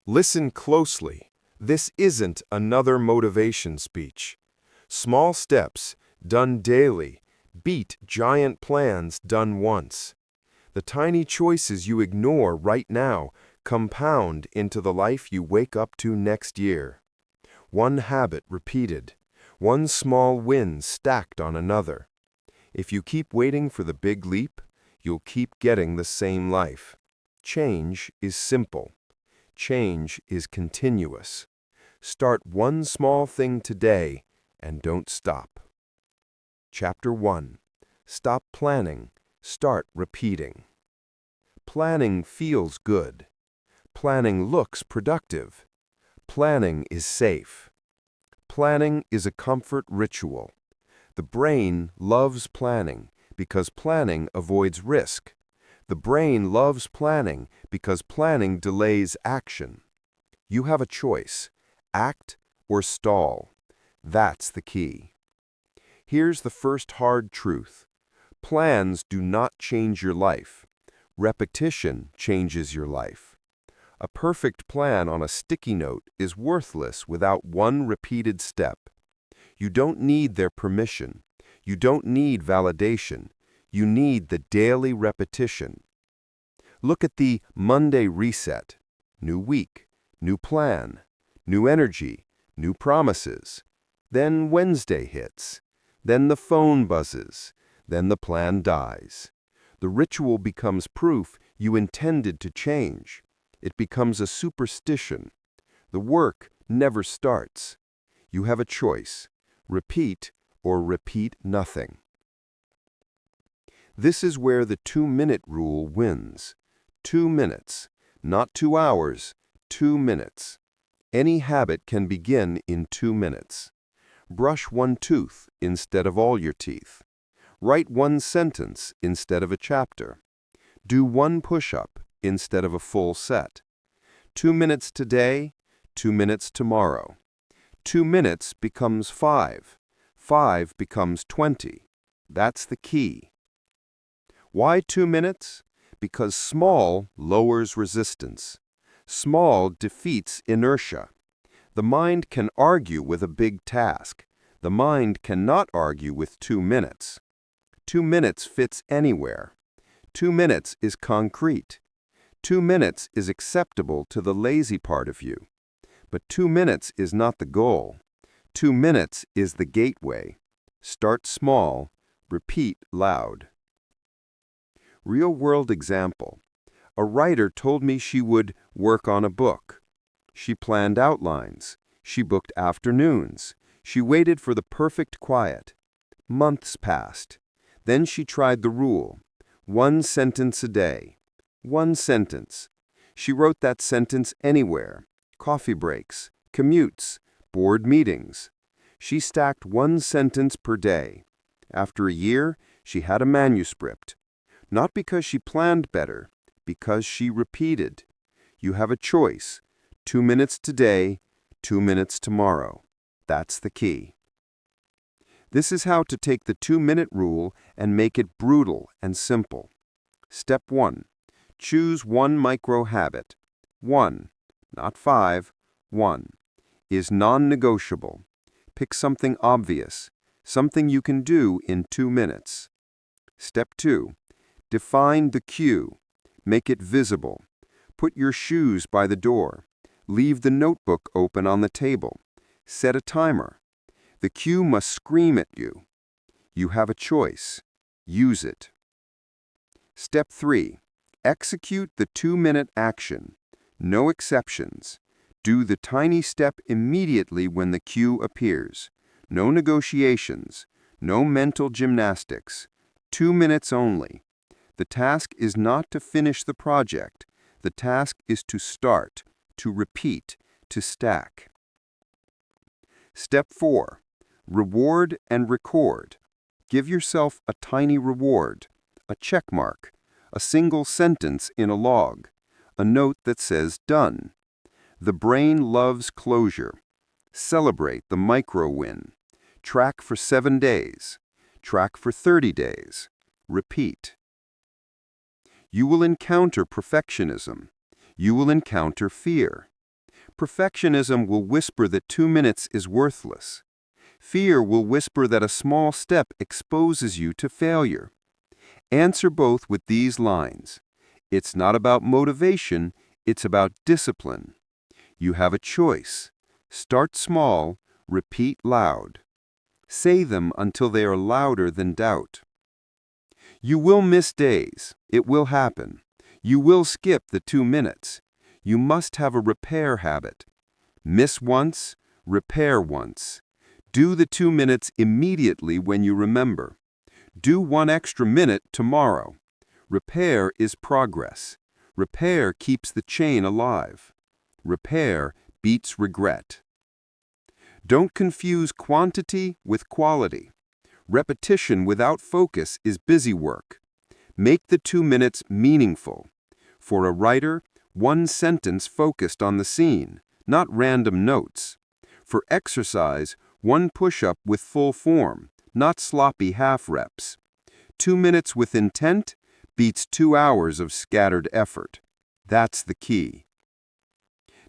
Listen closely. This isn't another motivation speech. Small steps, done daily, beat giant plans done once. The tiny choices you ignore right now compound into the life you wake up to next year. One habit repeated, one small win stacked on another. If you keep waiting for the big leap, you'll keep getting the same life. Change is simple. Change is continuous. Start one small thing today and don't stop. Chapter 1. Stop planning. Start repeating. Planning feels good. Planning looks productive. Planning is safe. Planning is a comfort ritual. The brain loves planning because planning avoids risk. The brain loves planning because planning delays action. You have a choice: act or stall. That's the key. Here's the first hard truth. Plans do not change your life. Repetition changes your life. A perfect plan on a sticky note is worthless without one repeated step. You don't need their permission. You don't need validation. You need the daily repetition. Look at the Monday reset. New week, new plan, new energy, new promises. Then Wednesday hits. Then the phone buzzes. Then the plan dies. The ritual becomes proof you intended to change. It becomes a superstition. The work never starts. You have a choice: repeat or repeat nothing. This is where the 2-minute rule wins. 2 minutes, not 2 hours, 2 minutes. Any habit can begin in 2 minutes. Brush one tooth instead of all your teeth. Write one sentence instead of a chapter. Do one push-up instead of a full set. 2 minutes today, 2 minutes tomorrow. 2 minutes becomes 5. 5 becomes 20. That's the key. Why 2 minutes? Because small lowers resistance. Small defeats inertia. The mind can argue with a big task. The mind cannot argue with 2 minutes. 2 minutes fits anywhere. 2 minutes is concrete. 2 minutes is acceptable to the lazy part of you. But 2 minutes is not the goal. 2 minutes is the gateway. Start small, repeat loud. Real-world example. A writer told me she would work on a book. She planned outlines. She booked afternoons. She waited for the perfect quiet. Months passed. Then she tried the rule. 1 sentence a day. 1 sentence. She wrote that sentence anywhere. Coffee breaks, commutes, board meetings. She stacked 1 sentence per day. After a year, she had a manuscript. Not because she planned better, because she repeated. You have a choice: 2 minutes today, 2 minutes tomorrow. That's the key. This is how to take the 2-minute rule and make it brutal and simple. Step 1. Choose one micro-habit. 1, not 5, 1, is non-negotiable. Pick something obvious, something you can do in 2 minutes. Step 2. Define the cue. Make it visible. Put your shoes by the door. Leave the notebook open on the table. Set a timer. The cue must scream at you. You have a choice. Use it. Step 3. Execute the 2-minute action. No exceptions. Do the tiny step immediately when the cue appears. No negotiations. No mental gymnastics. 2 minutes only. The task is not to finish the project. The task is to start, to repeat, to stack. Step 4. Reward and record. Give yourself a tiny reward, a check mark, a single sentence in a log, a note that says done. The brain loves closure. Celebrate the micro-win. Track for 7 days. Track for 30 days. Repeat. You will encounter perfectionism. You will encounter fear. Perfectionism will whisper that 2 minutes is worthless. Fear will whisper that a small step exposes you to failure. Answer both with these lines. It's not about motivation, it's about discipline. You have a choice. Start small, repeat loud. Say them until they are louder than doubt. You will miss days. It will happen. You will skip the 2 minutes. You must have a repair habit. Miss once, repair once. Do the 2 minutes immediately when you remember. Do 1 extra minute tomorrow. Repair is progress. Repair keeps the chain alive. Repair beats regret. Don't confuse quantity with quality. Repetition without focus is busy work. Make the 2 minutes meaningful. For a writer, 1 sentence focused on the scene, not random notes. For exercise, 1 push-up with full form, not sloppy half reps. 2 minutes with intent beats 2 hours of scattered effort. That's the key.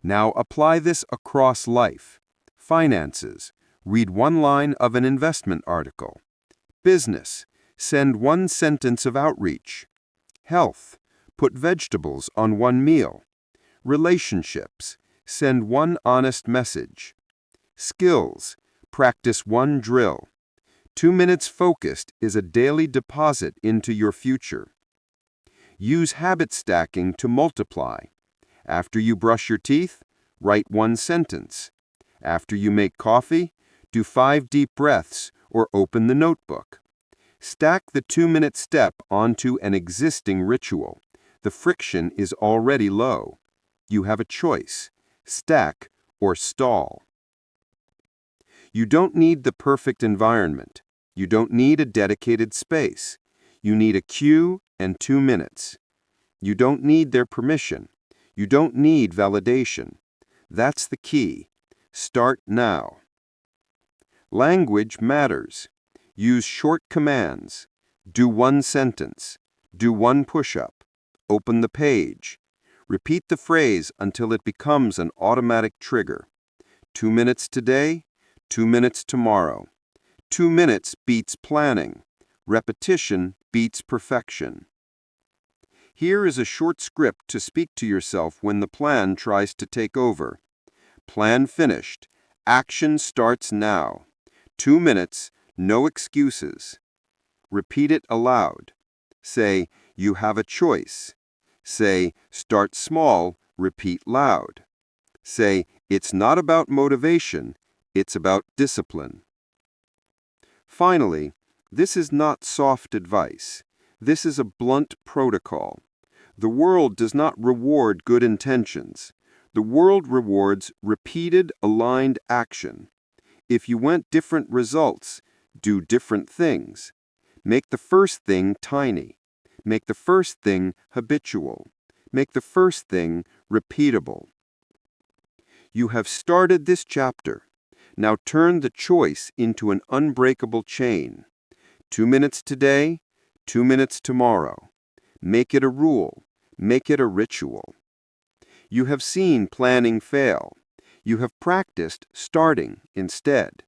Now apply this across life. Finances, read 1 line of an investment article. Business, send 1 sentence of outreach. Health, put vegetables on 1 meal. Relationships, send 1 honest message. Skills, practice 1 drill. 2 minutes focused is a daily deposit into your future. Use habit stacking to multiply. After you brush your teeth, write 1 sentence. After you make coffee, do 5 deep breaths or open the notebook. Stack the 2-minute step onto an existing ritual. The friction is already low. You have a choice: stack or stall. You don't need the perfect environment. You don't need a dedicated space. You need a cue and 2 minutes. You don't need their permission. You don't need validation. That's the key. Start now. Language matters. Use short commands. Do 1 sentence. Do 1 push-up. Open the page. Repeat the phrase until it becomes an automatic trigger. 2 minutes today, 2 minutes tomorrow. 2 minutes beats planning. Repetition beats perfection. Here is a short script to speak to yourself when the plan tries to take over. Plan finished. Action starts now. 2 minutes, no excuses. Repeat it aloud. Say, you have a choice. Say, start small, repeat loud. Say, it's not about motivation, it's about discipline. Finally, this is not soft advice. This is a blunt protocol. The world does not reward good intentions. The world rewards repeated, aligned action. If you want different results, do different things. Make the first thing tiny. Make the first thing habitual. Make the first thing repeatable. You have started this chapter. Now turn the choice into an unbreakable chain. 2 minutes today, 2 minutes tomorrow. Make it a rule. Make it a ritual. You have seen planning fail. You have practiced starting instead.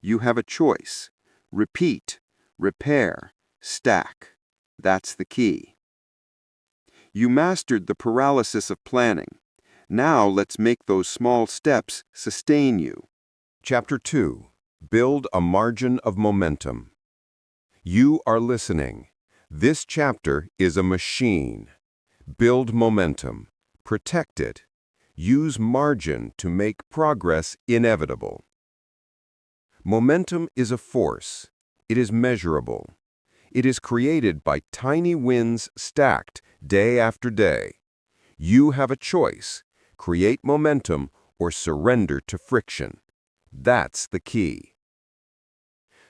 You have a choice. Repeat, repair, stack. That's the key. You mastered the paralysis of planning. Now let's make those small steps sustain you. Chapter 2. Build a margin of momentum. You are listening. This chapter is a machine. Build momentum. Protect it. Use margin to make progress inevitable. Momentum is a force. It is measurable. It is created by tiny wins stacked day after day. You have a choice. Create momentum or surrender to friction. That's the key.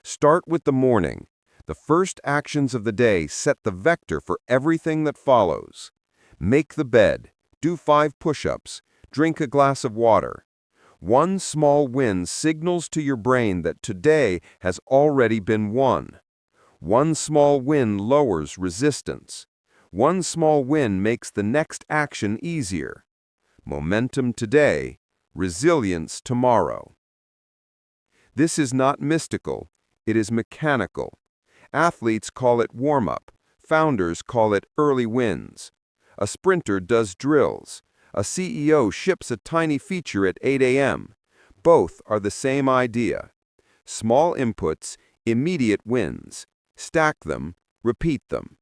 Start with the morning. The first actions of the day set the vector for everything that follows. Make the bed. Do 5 push-ups. Drink a glass of water. 1 small win signals to your brain that today has already been won. 1 small win lowers resistance. 1 small win makes the next action easier. Momentum today, resilience tomorrow. This is not mystical, it is mechanical. Athletes call it warm-up, founders call it early wins. A sprinter does drills. A CEO ships a tiny feature at 8 a.m. Both are the same idea. Small inputs, immediate wins. Stack them, repeat them.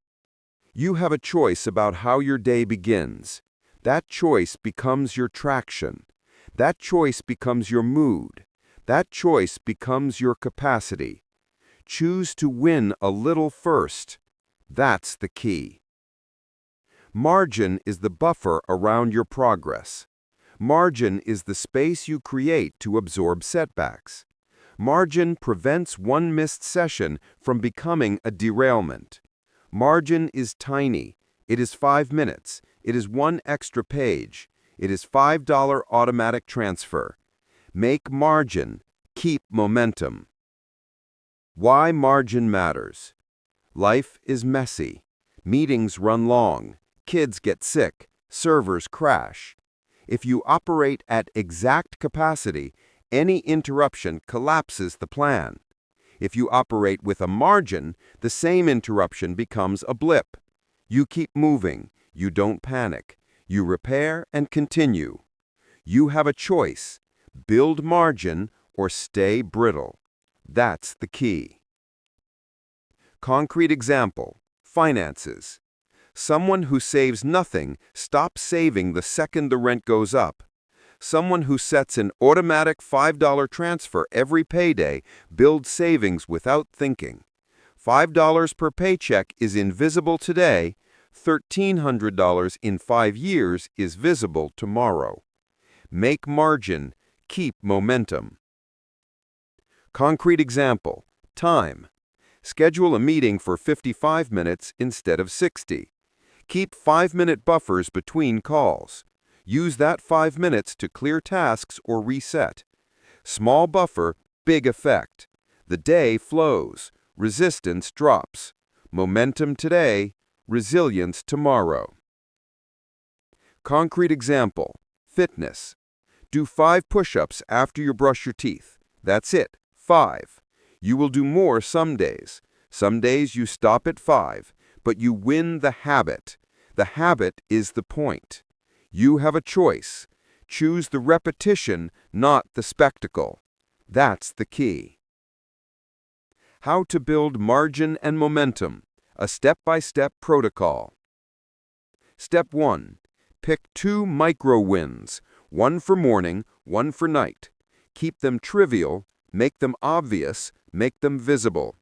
You have a choice about how your day begins. That choice becomes your traction. That choice becomes your mood. That choice becomes your capacity. Choose to win a little first. That's the key. Margin is the buffer around your progress. Margin is the space you create to absorb setbacks. Margin prevents one missed session from becoming a derailment. Margin is tiny. It is 5 minutes. It is one extra page. It is $5 automatic transfer. Make margin. Keep momentum. Why margin matters. Life is messy. Meetings run long. Kids get sick. Servers crash. If you operate at exact capacity, any interruption collapses the plan. If you operate with a margin, the same interruption becomes a blip. You keep moving. You don't panic. You repair and continue. You have a choice. Build margin or stay brittle. That's the key. Concrete example: finances. Someone who saves nothing stops saving the second the rent goes up. Someone who sets an automatic $5 transfer every payday builds savings without thinking. $5 per paycheck is invisible today. $1,300 in 5 years is visible tomorrow. Make margin. Keep momentum. Concrete example: time. Schedule a meeting for 55 minutes instead of 60. Keep 5-minute buffers between calls. Use that 5 minutes to clear tasks or reset. Small buffer, big effect. The day flows. Resistance drops. Momentum today, resilience tomorrow. Concrete example: fitness. Do 5 push-ups after you brush your teeth. That's it, 5. You will do more some days. Some days you stop at 5, but you win the habit. The habit is the point. You have a choice. Choose the repetition, not the spectacle. That's the key. How to build margin and momentum. A step-by-step protocol. Step 1. Pick 2 micro-wins, one for morning, one for night. Keep them trivial, make them obvious, make them visible.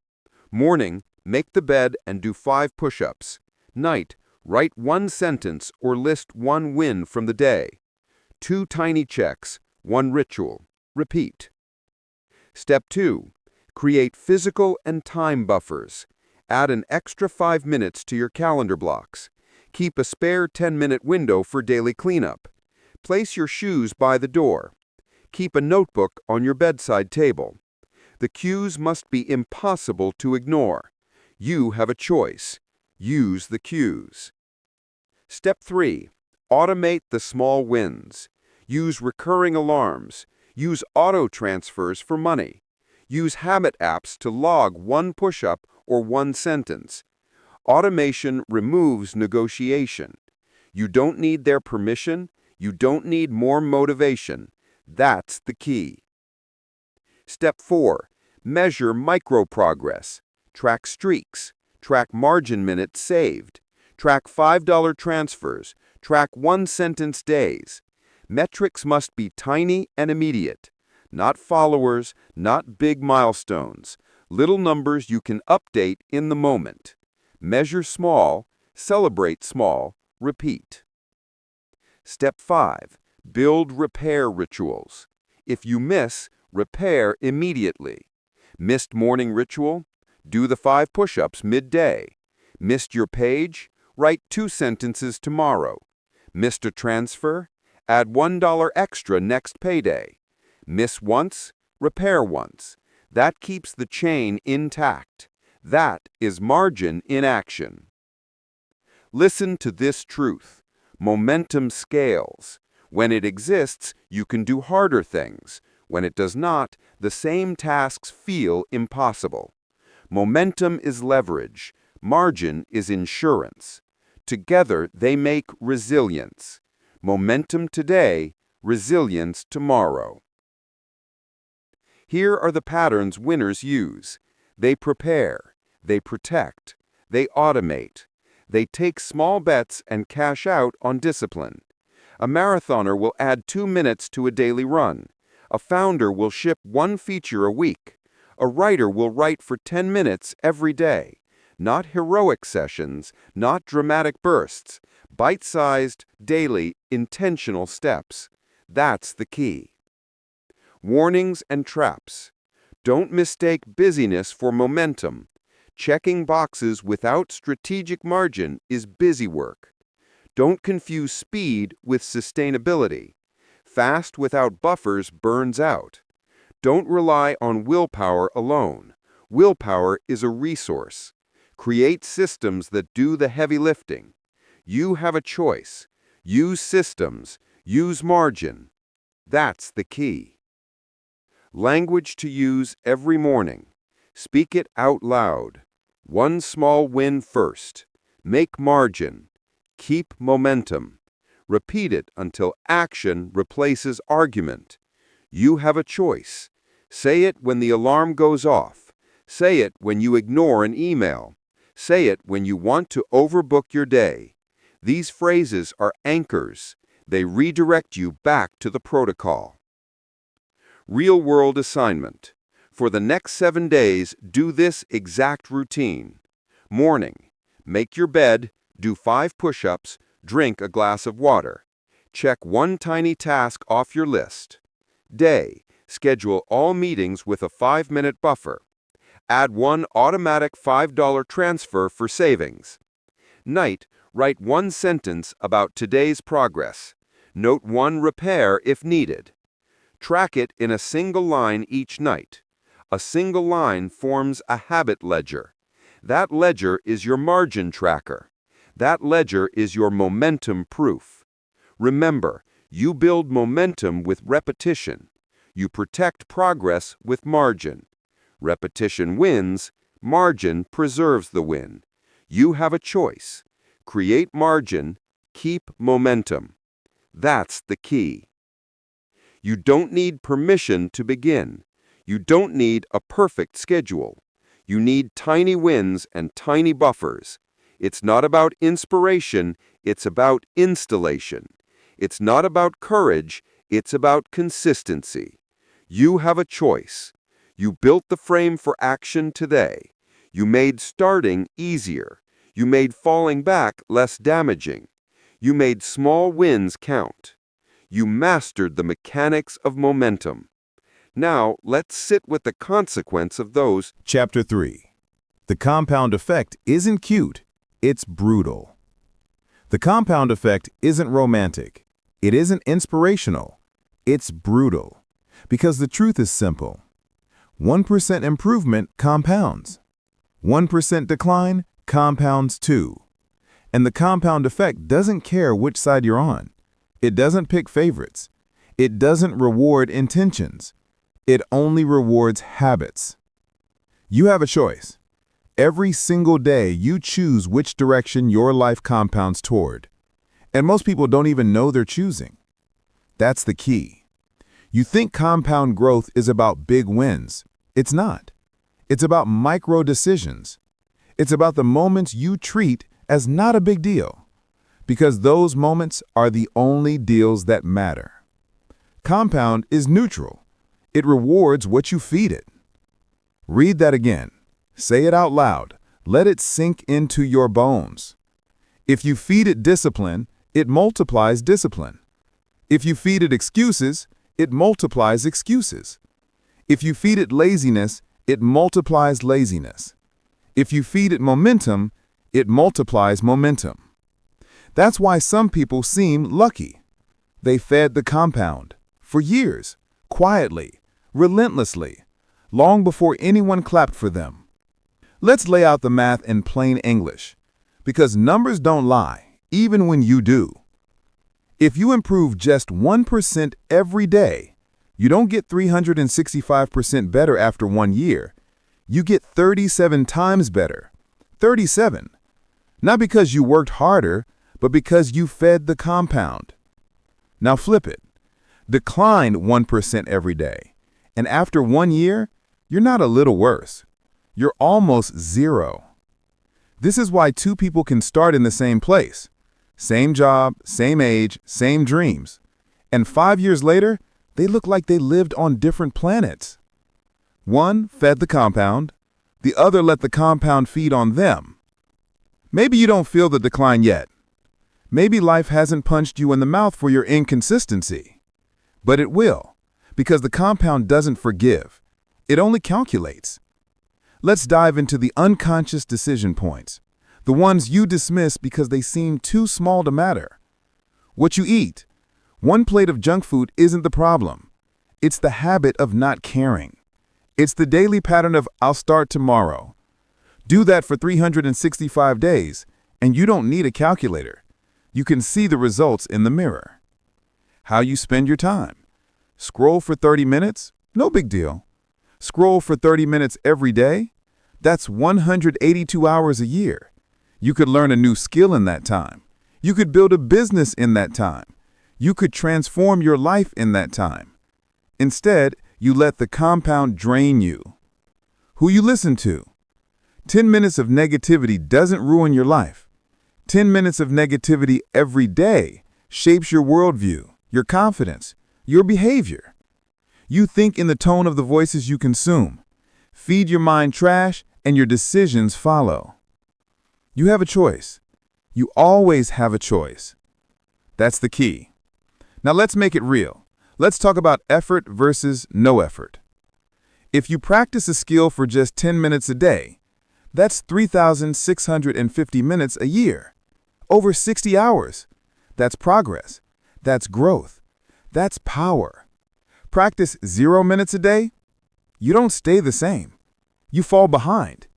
Morning, make the bed and do 5 push-ups. Night, write 1 sentence or list 1 win from the day. 2 tiny checks, 1 ritual. Repeat. Step 2. Create physical and time buffers. Add an extra 5 minutes to your calendar blocks. Keep a spare 10-minute window for daily cleanup. Place your shoes by the door. Keep a notebook on your bedside table. The cues must be impossible to ignore. You have a choice. Use the cues. Step 3. Automate the small wins. Use recurring alarms. Use auto transfers for money. Use habit apps to log 1 push-up or 1 sentence. Automation removes negotiation. You don't need their permission. You don't need more motivation. That's the key. Step 4. Measure micro-progress. Track streaks. Track margin minutes saved. Track $5 transfers. Track 1-sentence days. Metrics must be tiny and immediate. Not followers, not big milestones. Little numbers you can update in the moment. Measure small, celebrate small, repeat. Step 5. Build repair rituals. If you miss, repair immediately. Missed morning ritual? Do the 5 push-ups midday. Missed your page? Write 2 sentences tomorrow. Missed a transfer? Add $1 extra next payday. Miss once? Repair once. That keeps the chain intact. That is margin in action. Listen to this truth. Momentum scales. When it exists, you can do harder things. When it does not, the same tasks feel impossible. Momentum is leverage. Margin is insurance. Together, they make resilience. Momentum today, resilience tomorrow. Here are the patterns winners use. They prepare. They protect. They automate. They take small bets and cash out on discipline. A marathoner will add 2 minutes to a daily run. A founder will ship 1 feature a week. A writer will write for 10 minutes every day. Not heroic sessions, not dramatic bursts. Bite-sized, daily, intentional steps. That's the key. Warnings and traps. Don't mistake busyness for momentum. Checking boxes without strategic margin is busy work. Don't confuse speed with sustainability. Fast without buffers burns out. Don't rely on willpower alone. Willpower is a resource. Create systems that do the heavy lifting. You have a choice. Use systems. Use margin. That's the key. Language to use every morning. Speak it out loud. 1 small win first. Make margin. Keep momentum. Repeat it until action replaces argument. You have a choice. Say it when the alarm goes off. Say it when you ignore an email. Say it when you want to overbook your day. These phrases are anchors. They redirect you back to the protocol. Real-world assignment. For the next 7 days, do this exact routine. Morning. Make your bed, do 5 push-ups, drink a glass of water. Check 1 tiny task off your list. Day. Schedule all meetings with a 5-minute buffer. Add 1 automatic $5 transfer for savings. Night. Write 1 sentence about today's progress. Note 1 repair if needed. Track it in a single line each night. A single line forms a habit ledger. That ledger is your margin tracker. That ledger is your momentum proof. Remember, you build momentum with repetition. You protect progress with margin. Repetition wins, margin preserves the win. You have a choice. Create margin, keep momentum. That's the key. You don't need permission to begin. You don't need a perfect schedule. You need tiny wins and tiny buffers. It's not about inspiration, it's about installation. It's not about courage, it's about consistency. You have a choice. You built the frame for action today. You made starting easier. You made falling back less damaging. You made small wins count. You mastered the mechanics of momentum. Now, let's sit with the consequence of those. Chapter 3. The compound effect isn't cute, it's brutal. The compound effect isn't romantic. It isn't inspirational. It's brutal. Because the truth is simple. 1% improvement compounds. 1% decline compounds too. And the compound effect doesn't care which side you're on. It doesn't pick favorites. It doesn't reward intentions. It only rewards habits. You have a choice. Every single day, you choose which direction your life compounds toward. And most people don't even know they're choosing. That's the key. You think compound growth is about big wins. It's not. It's about micro decisions. It's about the moments you treat as not a big deal. Because those moments are the only deals that matter. Compound is neutral. It rewards what you feed it. Read that again. Say it out loud. Let it sink into your bones. If you feed it discipline, it multiplies discipline. If you feed it excuses, it multiplies excuses. If you feed it laziness, it multiplies laziness. If you feed it momentum, it multiplies momentum. That's why some people seem lucky. They fed the compound for years, quietly, relentlessly, long before anyone clapped for them. Let's lay out the math in plain English, because numbers don't lie, even when you do. If you improve just 1% every day, you don't get 365% better after 1 year. You get 37 times better. 37. Not because you worked harder, but because you fed the compound. Now flip it. Decline 1% every day. And after 1 year, you're not a little worse. You're almost zero. This is why two people can start in the same place. Same job, same age, same dreams. And 5 years later, they look like they lived on different planets. One fed the compound, the other let the compound feed on them. Maybe you don't feel the decline yet. Maybe life hasn't punched you in the mouth for your inconsistency. But it will, because the compound doesn't forgive. It only calculates. Let's dive into the unconscious decision points, the ones you dismiss because they seem too small to matter. What you eat. One plate of junk food isn't the problem. It's the habit of not caring. It's the daily pattern of "I'll start tomorrow." Do that for 365 days, and you don't need a calculator. You can see the results in the mirror. How you spend your time. Scroll for 30 minutes? No big deal. Scroll for 30 minutes every day? That's 182 hours a year. You could learn a new skill in that time. You could build a business in that time. You could transform your life in that time. Instead, you let the compound drain you. Who you listen to. 10 minutes of negativity doesn't ruin your life. 10 minutes of negativity every day shapes your worldview, your confidence, your behavior. You think in the tone of the voices you consume. Feed your mind trash, and your decisions follow. You have a choice. You always have a choice. That's the key. Now let's make it real. Let's talk about effort versus no effort. If you practice a skill for just 10 minutes a day, that's 3,650 minutes a year. Over 60 hours. That's progress. That's growth. That's power. Practice 0 minutes a day, you don't stay the same. You fall behind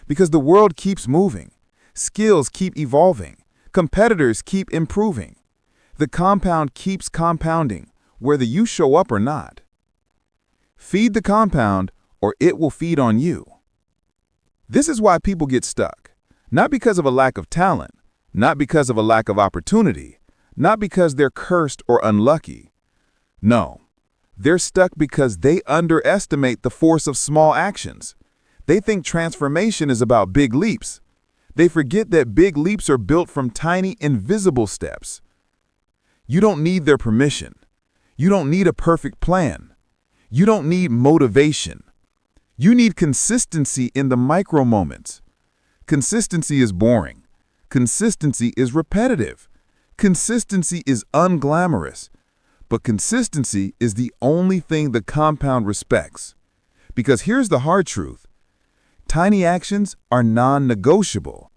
because the world keeps moving. Skills keep evolving. Competitors keep improving. The compound keeps compounding, whether you show up or not. Feed the compound or it will feed on you. This is why people get stuck. Not because of a lack of talent, not because of a lack of opportunity, not because they're cursed or unlucky. No. They're stuck because they underestimate the force of small actions. They think transformation is about big leaps. They forget that big leaps are built from tiny, invisible steps. You don't need their permission. You don't need a perfect plan. You don't need motivation. You need consistency in the micro moments. Consistency is boring. Consistency is repetitive. Consistency is unglamorous. But consistency is the only thing the compound respects. Because here's the hard truth. Tiny actions are non-negotiable.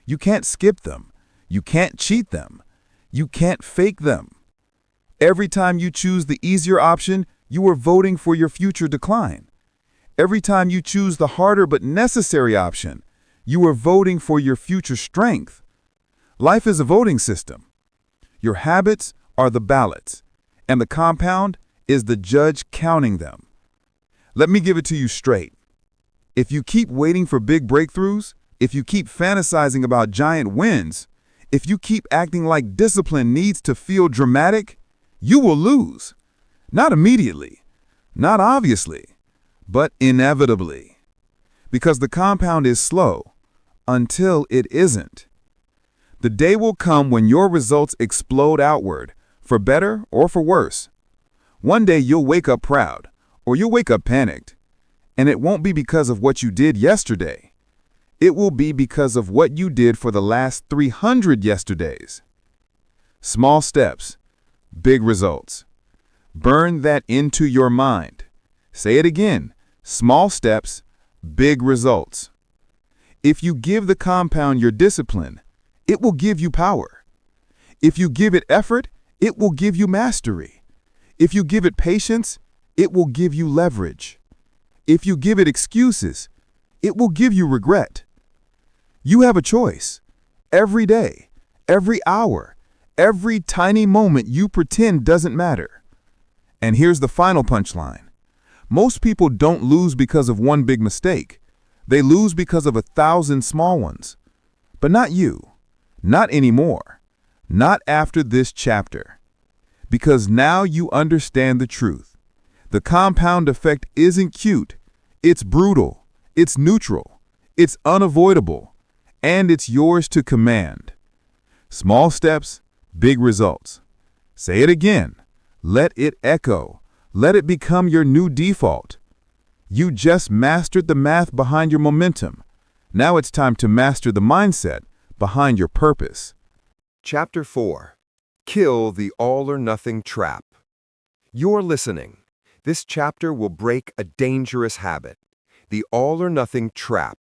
You can't skip them. You can't cheat them. You can't fake them. Every time you choose the easier option, you are voting for your future decline. Every time you choose the harder but necessary option, you are voting for your future strength. Life is a voting system. Your habits are the ballots. And the compound is the judge counting them. Let me give it to you straight. If you keep waiting for big breakthroughs, if you keep fantasizing about giant wins, if you keep acting like discipline needs to feel dramatic, you will lose. Not immediately, not obviously, but inevitably. Because the compound is slow until it isn't. The day will come when your results explode outward, for better or for worse. One day you'll wake up proud, or you'll wake up panicked. And it won't be because of what you did yesterday. It will be because of what you did for the last 300 yesterdays. Small steps, big results. Burn that into your mind. Say it again. Small steps, big results. If you give the compound your discipline, it will give you power. If you give it effort, it will give you mastery. If you give it patience, it will give you leverage. If you give it excuses, it will give you regret. You have a choice. Every day, every hour, Every tiny moment you pretend doesn't matter. And here's the final punchline. Most people don't lose because of one big mistake. They lose because of 1,000 small ones. But not you. Not anymore. Not after this chapter. Because now you understand the truth. The compound effect isn't cute. It's brutal. It's neutral. It's unavoidable. And it's yours to command. Small steps, big results. Say it again. Let it echo. Let it become your new default. You just mastered the math behind your momentum. Now it's time to master the mindset behind your purpose. Chapter 4. Kill the all-or-nothing trap. You're listening. This chapter will break a dangerous habit, the all-or-nothing trap.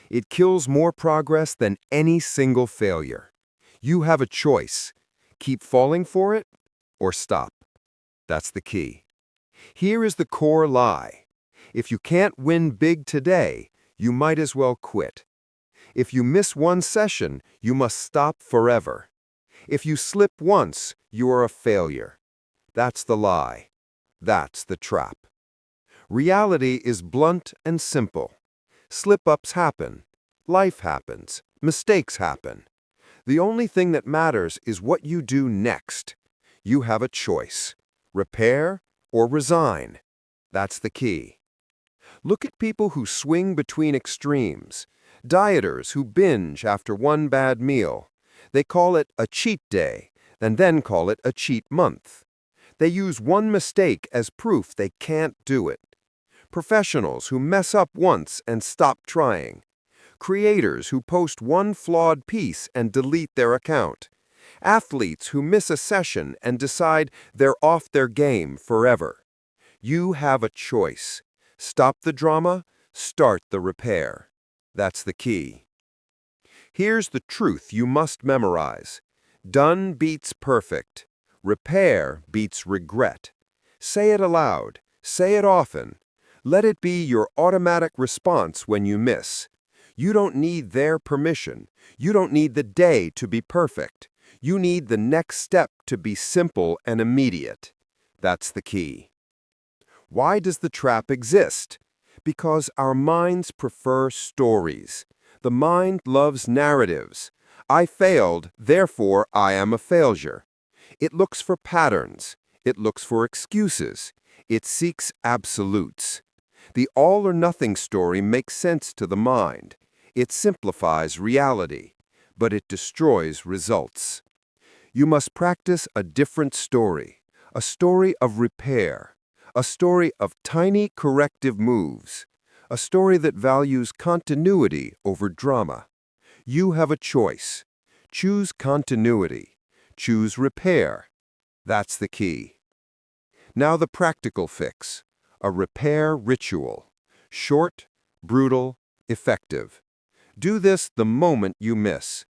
It kills more progress than any single failure. You have a choice. Keep falling for it or stop. That's the key. Here is the core lie. If you can't win big today, you might as well quit. If you miss one session, you must stop forever. If you slip once, you are a failure. That's the lie. That's the trap. Reality is blunt and simple. Slip-ups happen. Life happens. Mistakes happen. The only thing that matters is what you do next. You have a choice. Repair or resign. That's the key. Look at people who swing between extremes. Dieters who binge after one bad meal. They call it a cheat day, and then call it a cheat month. They use one mistake as proof they can't do it. Professionals who mess up once and stop trying. Creators who post one flawed piece and delete their account. Athletes who miss a session and decide they're off their game forever. You have a choice. Stop the drama, start the repair. That's the key. Here's the truth you must memorize. Done beats perfect. Repair beats regret. Say it aloud. Say it often. Let it be your automatic response when you miss. You don't need their permission. You don't need the day to be perfect. You need the next step to be simple and immediate. That's the key. Why does the trap exist? Because our minds prefer stories. The mind loves narratives. I failed, therefore I am a failure. It looks for patterns. It looks for excuses. It seeks absolutes. The all-or-nothing story makes sense to the mind. It simplifies reality, but it destroys results. You must practice a different story, a story of repair, a story of tiny corrective moves, a story that values continuity over drama. You have a choice. Choose continuity. Choose repair. That's the key. Now the practical fix. A repair ritual. Short, brutal, effective. Do this the moment you miss.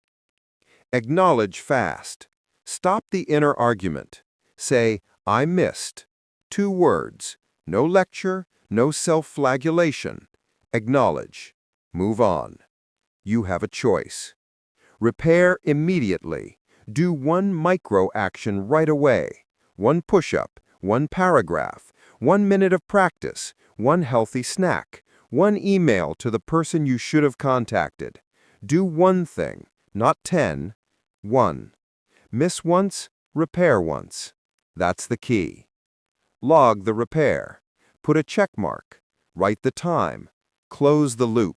Acknowledge fast. Stop the inner argument. Say, I missed. 2 words. No lecture, no self-flagellation. Acknowledge. Move on. You have a choice. Repair immediately. Do one micro-action right away. 1 push-up, 1 paragraph, 1 minute of practice, 1 healthy snack, 1 email to the person you should have contacted. Do 1 thing, not 10. 1. Miss once, repair once. That's the key. Log the repair. Put a check mark. Write the time. Close the loop.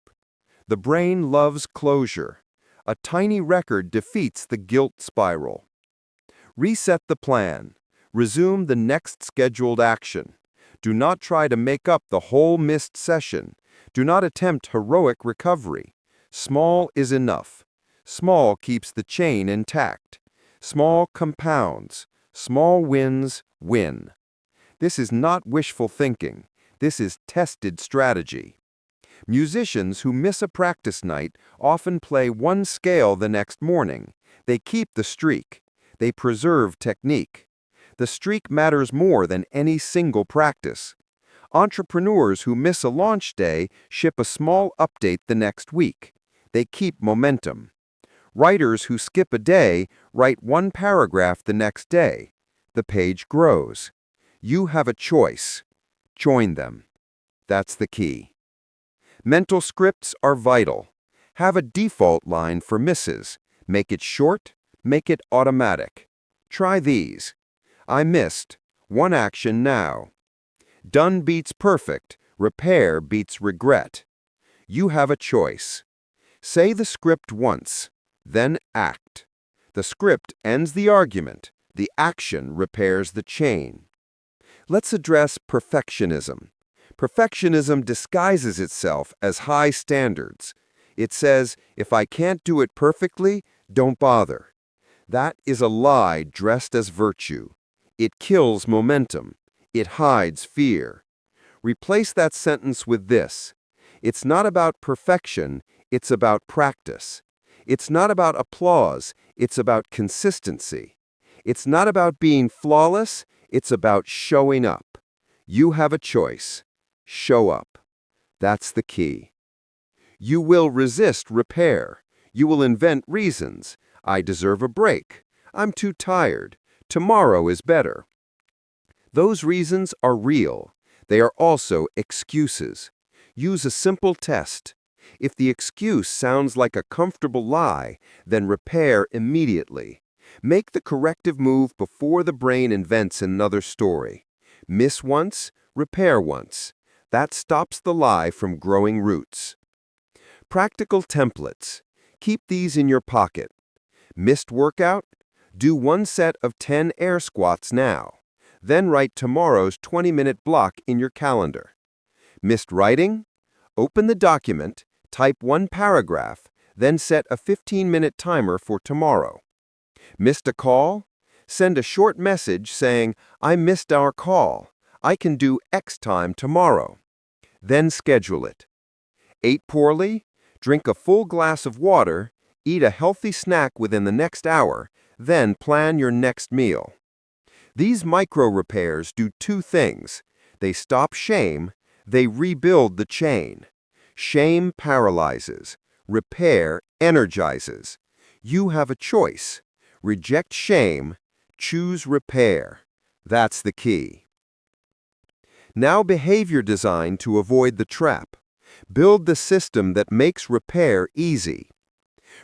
The brain loves closure. A tiny record defeats the guilt spiral. Reset the plan. Resume the next scheduled action. Do not try to make up the whole missed session. Do not attempt heroic recovery. Small is enough. Small keeps the chain intact. Small compounds. Small wins win. This is not wishful thinking. This is tested strategy. Musicians who miss a practice night often play 1 scale the next morning. They keep the streak. They preserve technique. The streak matters more than any single practice. Entrepreneurs who miss a launch day ship a small update the next week. They keep momentum. Writers who skip a day write one paragraph the next day. The page grows. You have a choice. Join them. That's the key. Mental scripts are vital. Have a default line for misses. Make it short, make it automatic. Try these. I missed. One action now. Done beats perfect. Repair beats regret. You have a choice. Say the script once, then act. The script ends the argument. The action repairs the chain. Let's address perfectionism. Perfectionism disguises itself as high standards. It says, if I can't do it perfectly, don't bother. That is a lie dressed as virtue. It kills momentum. It hides fear. Replace that sentence with this. It's not about perfection, it's about practice. It's not about applause, it's about consistency. It's not about being flawless, it's about showing up. You have a choice. Show up. That's the key. You will resist repair. You will invent reasons. I deserve a break. I'm too tired. Tomorrow is better. Those reasons are real. They are also excuses. Use a simple test. If the excuse sounds like a comfortable lie, then repair immediately. Make the corrective move before the brain invents another story. Miss once, repair once. That stops the lie from growing roots. Practical templates. Keep these in your pocket. Missed workout? Do one set of 10 air squats now. Then write tomorrow's 20-minute block in your calendar. Missed writing? Open the document, type one paragraph, then set a 15-minute timer for tomorrow. Missed a call? Send a short message saying, I missed our call. I can do X time tomorrow. Then schedule it. Ate poorly? Drink a full glass of water, eat a healthy snack within the next hour, then plan your next meal. These micro-repairs do two things. They stop shame, they rebuild the chain. Shame paralyzes. Repair energizes. You have a choice. Reject shame, choose repair. That's the key. Now behavior design to avoid the trap. Build the system that makes repair easy.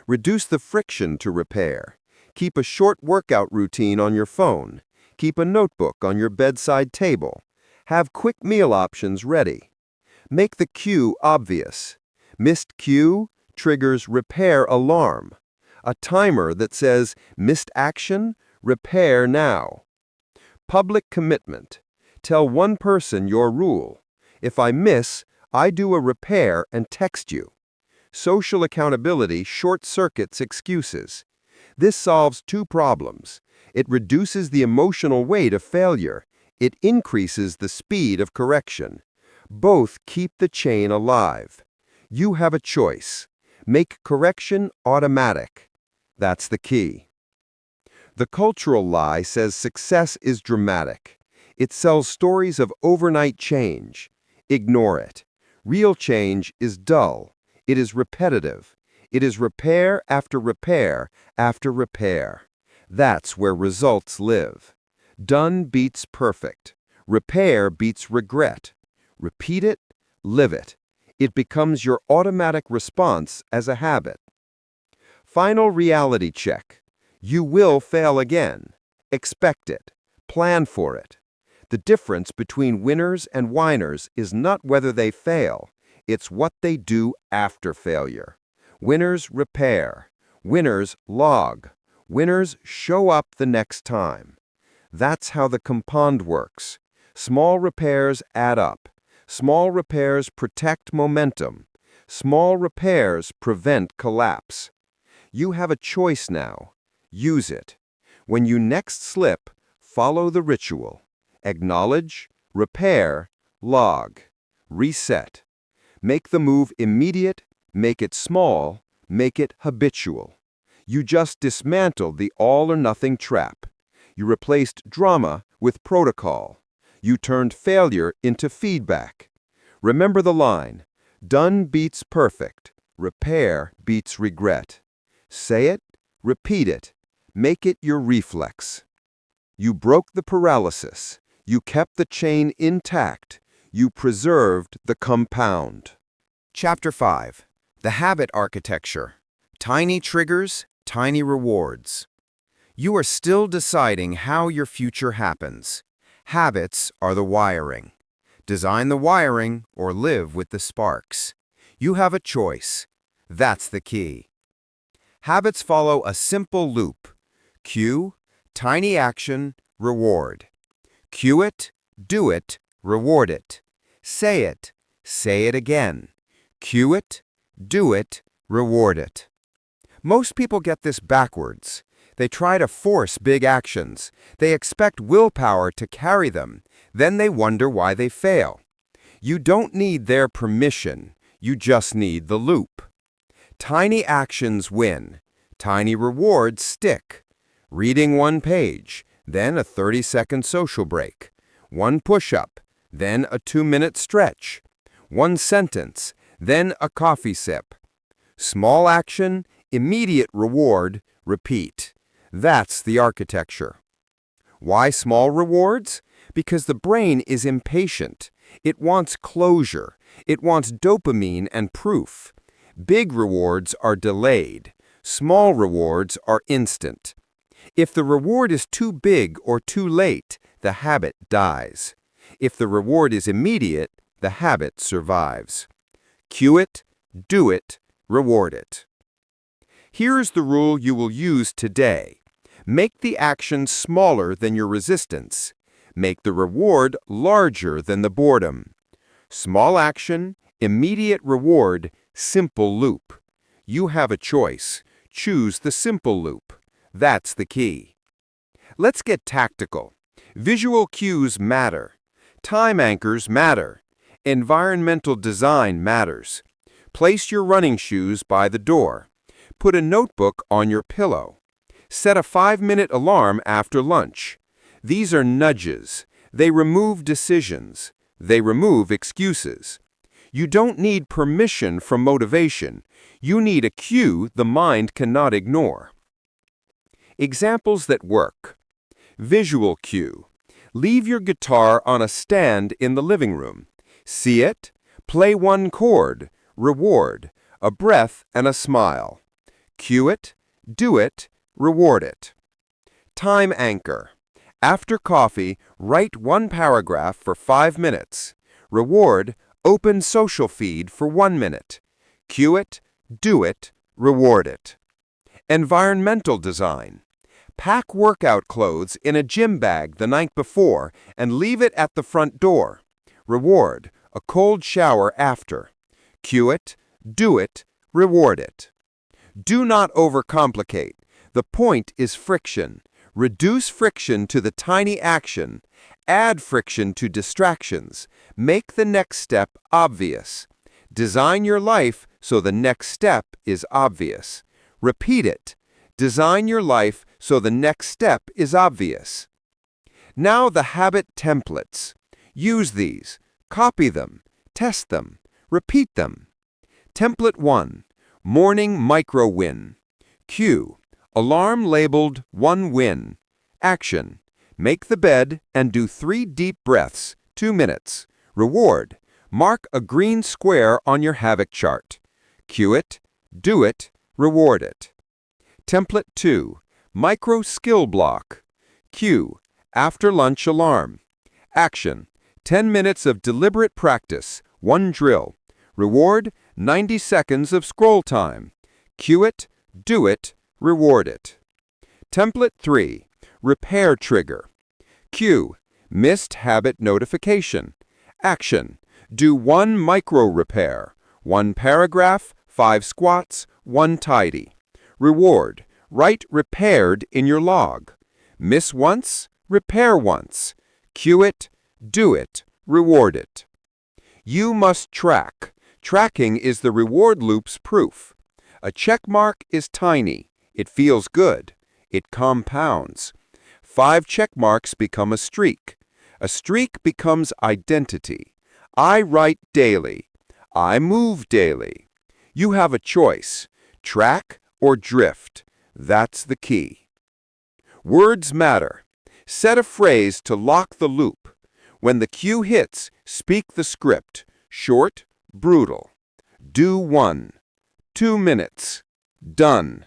Reduce the friction to repair. Keep a short workout routine on your phone. Keep a notebook on your bedside table. Have quick meal options ready. Make the cue obvious. Missed cue triggers repair alarm. A timer that says, missed action, repair now. Public commitment. Tell one person your rule. If I miss, I do a repair and text you. Social accountability short-circuits excuses. This solves two problems. It reduces the emotional weight of failure. It increases the speed of correction. Both keep the chain alive. You have a choice. Make correction automatic. That's the key. The cultural lie says success is dramatic. It sells stories of overnight change. Ignore it. Real change is dull. It is repetitive. It is repair after repair after repair. That's where results live. Done beats perfect. Repair beats regret. Repeat it, live it. It becomes your automatic response as a habit. Final reality check. You will fail again. Expect it. Plan for it. The difference between winners and whiners is not whether they fail. It's what they do after failure. Winners repair. Winners log. Winners show up the next time. That's how the compound works. Small repairs add up. Small repairs protect momentum. Small repairs prevent collapse. You have a choice now. Use it. When you next slip, follow the ritual. Acknowledge, repair, log, reset. Make the move immediate, make it small, make it habitual. You just dismantled the all-or-nothing trap. You replaced drama with protocol. You turned failure into feedback. Remember the line, done beats perfect, repair beats regret. Say it, repeat it, make it your reflex. You broke the paralysis. You kept the chain intact. You preserved the compound. Chapter 5. The Habit Architecture. Tiny Triggers, Tiny Rewards. You are still deciding how your future happens. Habits are the wiring. Design the wiring or live with the sparks. You have a choice. That's the key. Habits follow a simple loop. Cue, tiny action, reward. Cue it, do it, reward it. Say it again. Cue it, do it, reward it. Most people get this backwards. They try to force big actions. They expect willpower to carry them. Then they wonder why they fail. You don't need their permission. You just need the loop. Tiny actions win. Tiny rewards stick. Reading one page, then a 30-second social break. One push-up, then a 2-minute stretch. One sentence, then a coffee sip. Small action, immediate reward, repeat. That's the architecture. Why small rewards? Because the brain is impatient. It wants closure. It wants dopamine and proof. Big rewards are delayed. Small rewards are instant. If the reward is too big or too late, the habit dies. If the reward is immediate, the habit survives. Cue it, do it, reward it. Here's the rule you will use today. Make the action smaller than your resistance. Make the reward larger than the boredom. Small action, immediate reward, simple loop. You have a choice. Choose the simple loop. That's the key. Let's get tactical. Visual cues matter. Time anchors matter. Environmental design matters. Place your running shoes by the door. Put a notebook on your pillow. Set a 5-minute alarm after lunch. These are nudges. They remove decisions. They remove excuses. You don't need permission from motivation. You need a cue the mind cannot ignore. Examples that work. Visual cue. Leave your guitar on a stand in the living room. See it? Play one chord. Reward. A breath and a smile. Cue it. Do it. Reward it. Time anchor. After coffee, write one paragraph for 5 minutes. Reward, open social feed for 1 minute. Cue it, do it, reward it. Environmental design. Pack workout clothes in a gym bag the night before and leave it at the front door. Reward, a cold shower after. Cue it, do it, reward it. Do not overcomplicate. The point is friction. Reduce friction to the tiny action. Add friction to distractions. Make the next step obvious. Design your life so the next step is obvious. Repeat it. Design your life so the next step is obvious. Now the habit templates. Use these. Copy them. Test them. Repeat them. Template 1. Morning micro win. Cue. Alarm labeled 1 win. Action. Make the bed and do 3 deep breaths, 2 minutes. Reward. Mark a green square on your habit chart. Cue it, do it, reward it. Template 2. Micro skill block. Cue. After lunch alarm. Action. 10 minutes of deliberate practice, 1 drill. Reward. 90 seconds of scroll time. Cue it, do it, reward it. Template 3. Repair trigger. Cue. Missed habit notification. Action. Do 1 micro repair. 1 paragraph, 5 squats, 1 tidy. Reward. Write repaired in your log. Miss once, repair once. Cue it, do it, reward it. You must track. Tracking is the reward loop's proof. A check mark is tiny. It feels good. It compounds. 5 check marks become a streak. A streak becomes identity. I write daily. I move daily. You have a choice. Track or drift. That's the key. Words matter. Set a phrase to lock the loop. When the cue hits, speak the script. Short, brutal. Do 1. 2 minutes. Done.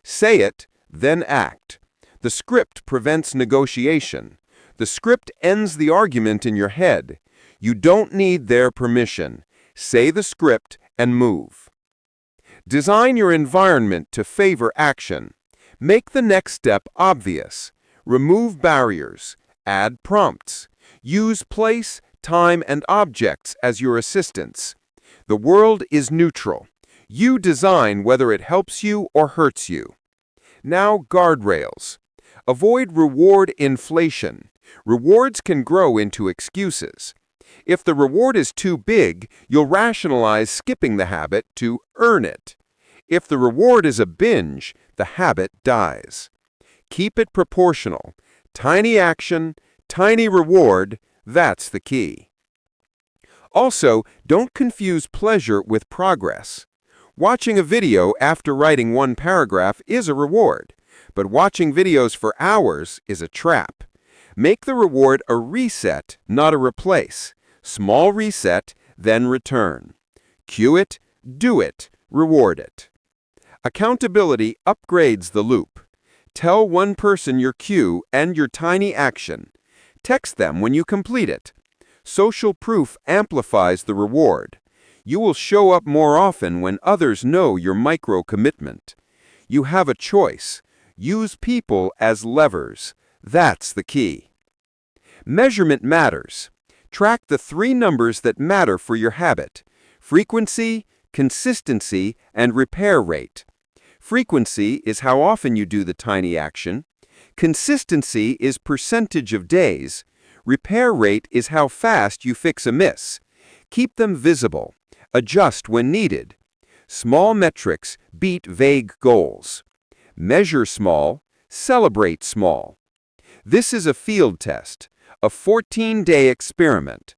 Say it, then act. The script prevents negotiation. The script ends the argument in your head. You don't need their permission. Say the script and move. Design your environment to favor action. Make the next step obvious. Remove barriers. Add prompts. Use place, time, and objects as your assistants. The world is neutral. You design whether it helps you or hurts you. Now, guardrails. Avoid reward inflation. Rewards can grow into excuses. If the reward is too big, you'll rationalize skipping the habit to earn it. If the reward is a binge, the habit dies. Keep it proportional. Tiny action, tiny reward, that's the key. Also, don't confuse pleasure with progress. Watching a video after writing one paragraph is a reward, but watching videos for hours is a trap. Make the reward a reset, not a replace. Small reset, then return. Cue it, do it, reward it. Accountability upgrades the loop. Tell one person your cue and your tiny action. Text them when you complete it. Social proof amplifies the reward. You will show up more often when others know your micro-commitment. You have a choice. Use people as levers. That's the key. Measurement matters. Track the 3 numbers that matter for your habit: frequency, consistency, and repair rate. Frequency is how often you do the tiny action. Consistency is percentage of days. Repair rate is how fast you fix a miss. Keep them visible. Adjust when needed. Small metrics beat vague goals. Measure small, celebrate small. This is a field test, a 14-day experiment.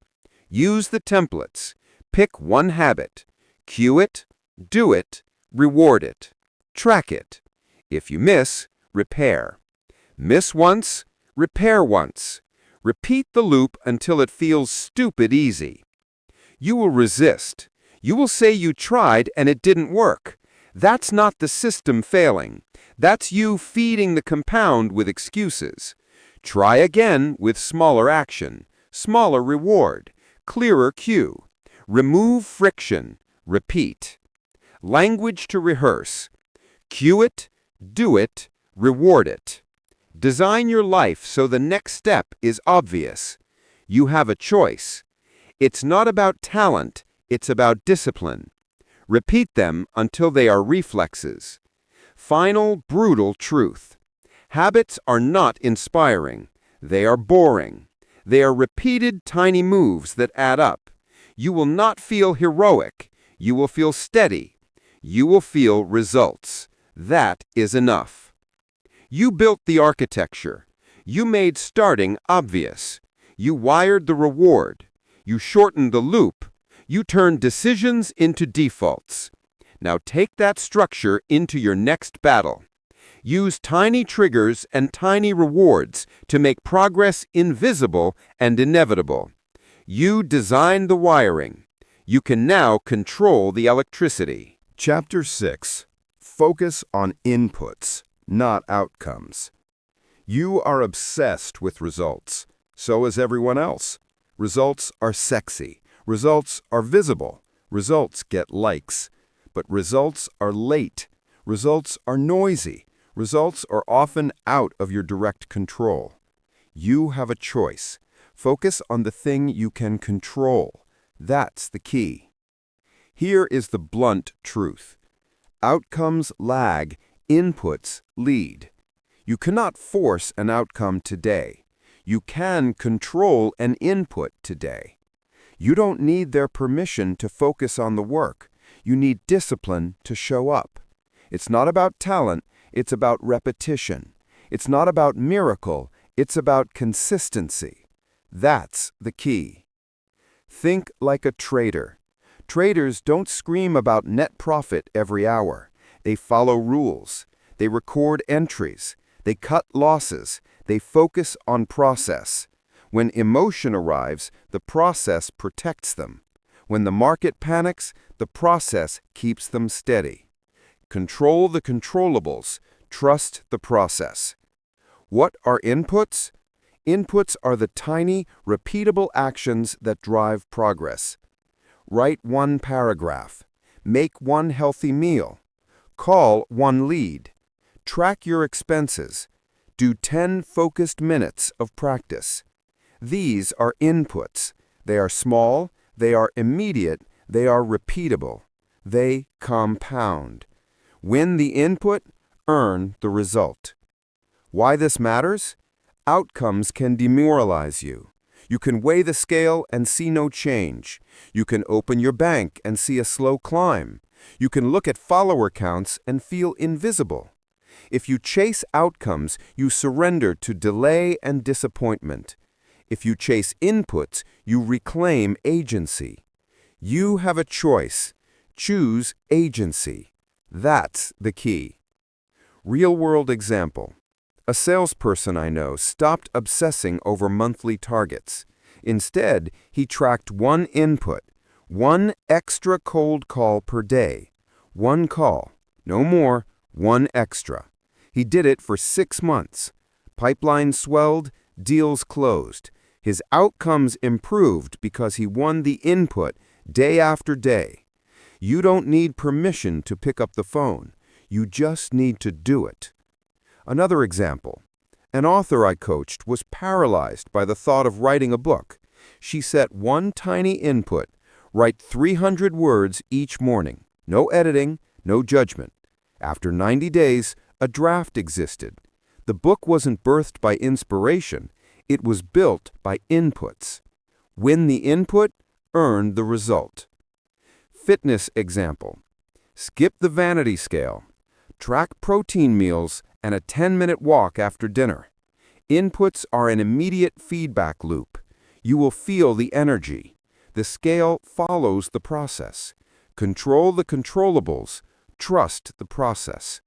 Use the templates. Pick one habit. Cue it, do it, reward it. Track it. If you miss, repair. Miss once, repair once. Repeat the loop until it feels stupid easy. You will resist. You will say you tried and it didn't work. That's not the system failing. That's you feeding the compound with excuses. Try again with smaller action, smaller reward, clearer cue. Remove friction. Repeat. Language to rehearse. Cue it, do it, reward it. Design your life so the next step is obvious. You have a choice. It's not about talent, it's about discipline. Repeat them until they are reflexes. Final, brutal truth. Habits are not inspiring. They are boring. They are repeated tiny moves that add up. You will not feel heroic. You will feel steady. You will feel results. That is enough. You built the architecture. You made starting obvious. You wired the reward. You shortened the loop. You turned decisions into defaults. Now take that structure into your next battle. Use tiny triggers and tiny rewards to make progress invisible and inevitable. You designed the wiring. You can now control the electricity. Chapter 6. Focus on inputs, not outcomes. You are obsessed with results. So is everyone else. Results are sexy. Results are visible. Results get likes. But results are late. Results are noisy. Results are often out of your direct control. You have a choice. Focus on the thing you can control. That's the key. Here is the blunt truth. Outcomes lag, inputs lead. You cannot force an outcome today. You can control an input today. You don't need their permission to focus on the work. You need discipline to show up. It's not about talent, it's about repetition. It's not about miracle, it's about consistency. That's the key. Think like a trader. Traders don't scream about net profit every hour. They follow rules. They record entries. They cut losses. They focus on process. When emotion arrives, the process protects them. When the market panics, the process keeps them steady. Control the controllables. Trust the process. What are inputs? Inputs are the tiny, repeatable actions that drive progress. Write one paragraph. Make one healthy meal. Call one lead. Track your expenses. Do 10 focused minutes of practice. These are inputs. They are small, they are immediate, they are repeatable. They compound. Win the input, earn the result. Why this matters? Outcomes can demoralize you. You can weigh the scale and see no change. You can open your bank and see a slow climb. You can look at follower counts and feel invisible. If you chase outcomes, you surrender to delay and disappointment. If you chase inputs, you reclaim agency. You have a choice. Choose agency. That's the key. Real-world example. A salesperson I know stopped obsessing over monthly targets. Instead, he tracked one input, one extra cold call per day. One call, no more, one extra. He did it for 6 months. Pipeline swelled, deals closed. His outcomes improved because he won the input day after day. You don't need permission to pick up the phone. You just need to do it. Another example. An author I coached was paralyzed by the thought of writing a book. She set one tiny input, write 300 words each morning. No editing, no judgment. After 90 days, a draft existed. The book wasn't birthed by inspiration. It was built by inputs. Win the input, earn the result. Fitness example. Skip the vanity scale. Track protein meals and a 10-minute walk after dinner. Inputs are an immediate feedback loop. You will feel the energy. The scale follows the process. Control the controllables. Trust the process.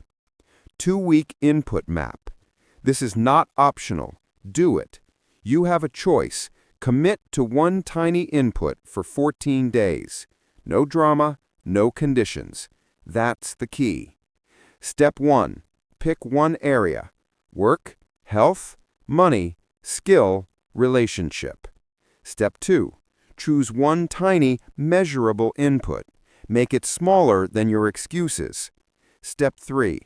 2-week input map. This is not optional. Do it. You have a choice. Commit to one tiny input for 14 days. No drama, no conditions. That's the key. Step 1. Pick one area. Work, health, money, skill, relationship. Step 2. Choose one tiny, measurable input. Make it smaller than your excuses. Step 3.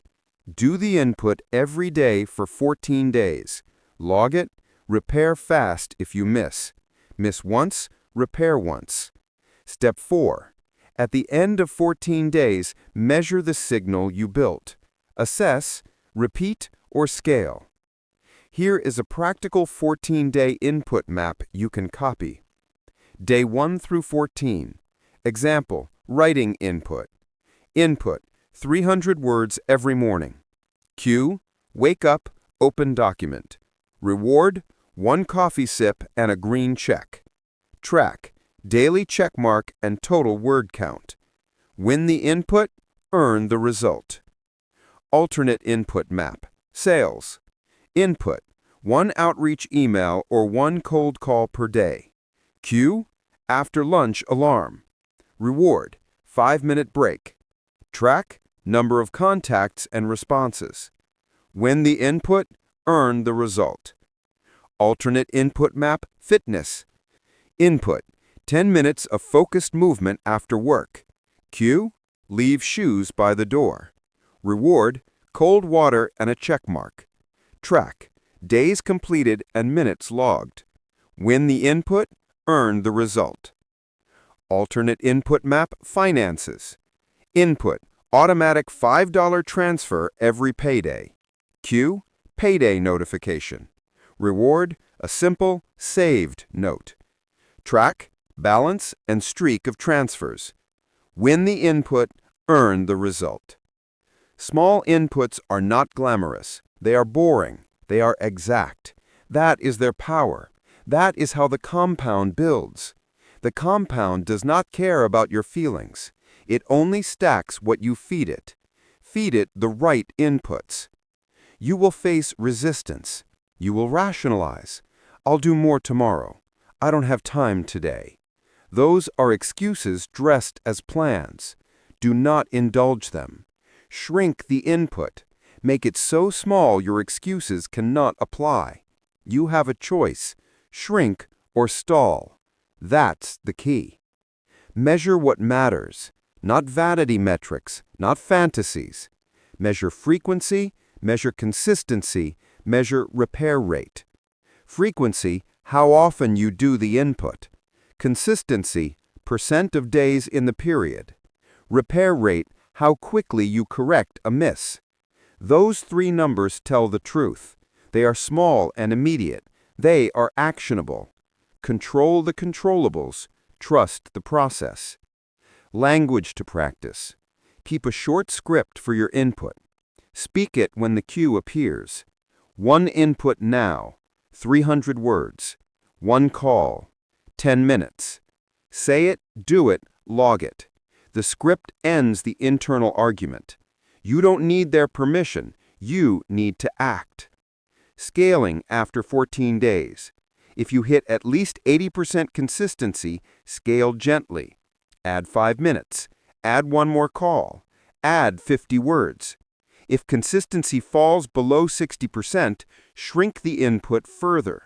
Do the input every day for 14 days. Log it. Repair fast if you miss. Miss once, repair once. Step 4. At the end of 14 days, measure the signal you built. Assess, repeat, or scale. Here is a practical 14-day input map you can copy. Day 1 through 14. Example, writing input. Input, 300 words every morning. Cue, wake up, open document. Reward, 1 coffee sip and a green check. Track, daily check mark and total word count. Win the input, earn the result. Alternate input map. Sales. Input, 1 outreach email or 1 cold call per day. Cue, after lunch alarm. Reward, 5-minute break. Track, number of contacts and responses. Win the input, earn the result. Alternate input map. Fitness. Input, 10 minutes of focused movement after work. Cue, leave shoes by the door. Reward, cold water and a check mark. Track, days completed and minutes logged. Win the input, earn the result. Alternate input map. Finances. Input, automatic $5 transfer every payday. Cue, payday notification. Reward, a simple, saved note. Track, balance, and streak of transfers. Win the input, earn the result. Small inputs are not glamorous. They are boring. They are exact. That is their power. That is how the compound builds. The compound does not care about your feelings. It only stacks what you feed it. Feed it the right inputs. You will face resistance. You will rationalize. I'll do more tomorrow. I don't have time today. Those are excuses dressed as plans. Do not indulge them. Shrink the input. Make it so small your excuses cannot apply. You have a choice. Shrink or stall. That's the key. Measure what matters, not vanity metrics, not fantasies. Measure frequency, measure consistency, measure repair rate. Frequency, how often you do the input. Consistency, percent of days in the period. Repair rate, how quickly you correct a miss. Those three numbers tell the truth. They are small and immediate. They are actionable. Control the controllables. Trust the process. Language to practice. Keep a short script for your input. Speak it when the cue appears. One input now, 300 words. One call, 10 minutes. Say it, do it, log it. The script ends the internal argument. You don't need their permission. You need to act. Scaling after 14 days. If you hit at least 80% consistency, scale gently. Add 5 minutes. Add one more call. Add 50 words. If consistency falls below 60%, shrink the input further.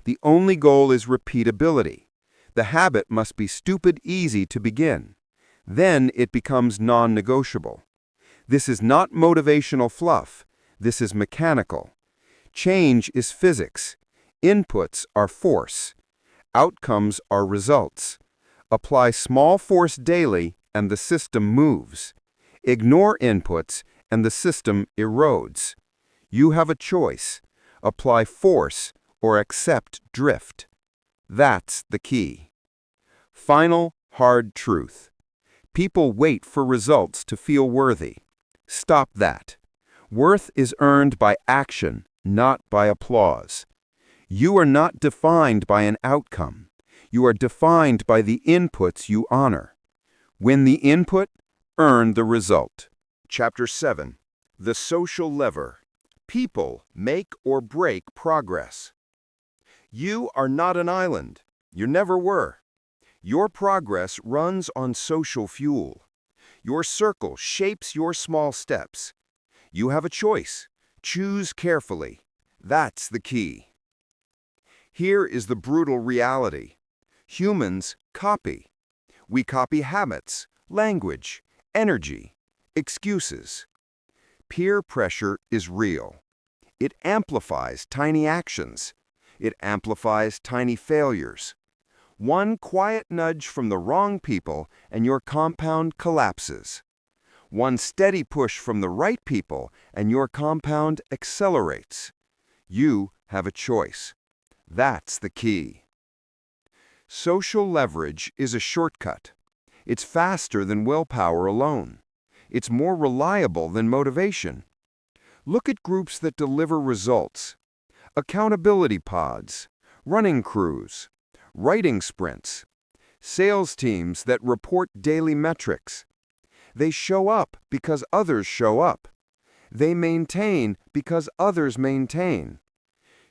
The only goal is repeatability. The habit must be stupid easy to begin. Then it becomes non-negotiable. This is not motivational fluff. This is mechanical. Change is physics. Inputs are force. Outcomes are results. Apply small force daily and the system moves. Ignore inputs and the system erodes. You have a choice. Apply force or accept drift. That's the key. Final, hard truth. People wait for results to feel worthy. Stop that. Worth is earned by action, not by applause. You are not defined by an outcome. You are defined by the inputs you honor. Win the input, earn the result. Chapter 7. The Social Lever. People make or break progress. You are not an island. You never were. Your progress runs on social fuel. Your circle shapes your small steps. You have a choice. Choose carefully. That's the key. Here is the brutal reality. Humans copy. We copy habits, language, energy, excuses. Peer pressure is real. It amplifies tiny actions. It amplifies tiny failures. One quiet nudge from the wrong people and your compound collapses. One steady push from the right people and your compound accelerates. You have a choice. That's the key. Social leverage is a shortcut. It's faster than willpower alone. It's more reliable than motivation. Look at groups that deliver results. Accountability pods, running crews, writing sprints, sales teams that report daily metrics. They show up because others show up. They maintain because others maintain.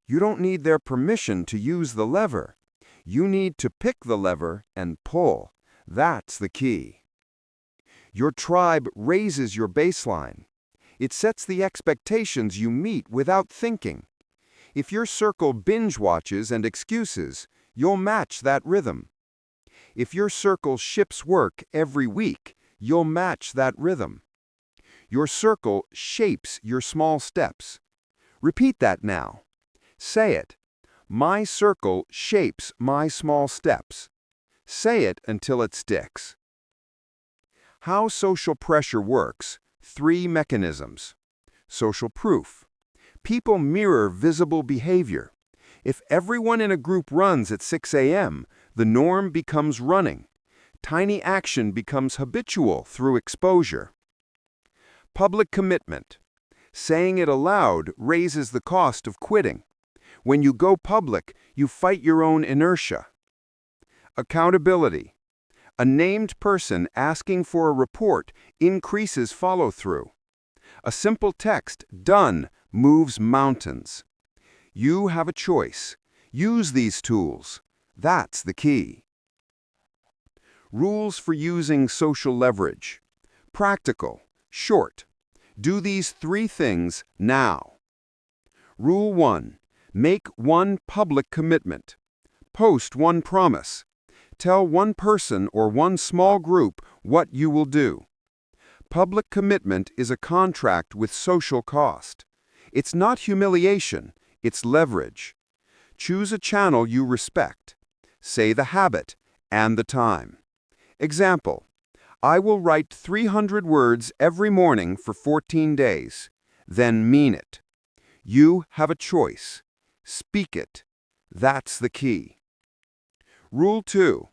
You don't need their permission to use the lever. You need to pick the lever and pull. That's the key. Your tribe raises your baseline. It sets the expectations you meet without thinking. If your circle binge watches and excuses, you'll match that rhythm. If your circle ships work every week, you'll match that rhythm. Your circle shapes your small steps. Repeat that now. Say it. My circle shapes my small steps. Say it until it sticks. How social pressure works. 3 mechanisms. Social proof. People mirror visible behavior. If everyone in a group runs at 6 a.m., the norm becomes running. Tiny action becomes habitual through exposure. Public commitment. Saying it aloud raises the cost of quitting. When you go public, you fight your own inertia. Accountability. A named person asking for a report increases follow-through. A simple text, "Done," moves mountains. You have a choice. Use these tools. That's the key. Rules for using social leverage. Practical, short. Do these 3 things now. Rule 1. Make one public commitment. Post one promise. Tell one person or one small group what you will do. Public commitment is a contract with social cost. It's not humiliation, it's leverage. Choose a channel you respect. Say the habit and the time. Example: I will write 300 words every morning for 14 days. Then mean it. You have a choice. Speak it. That's the key. Rule 2.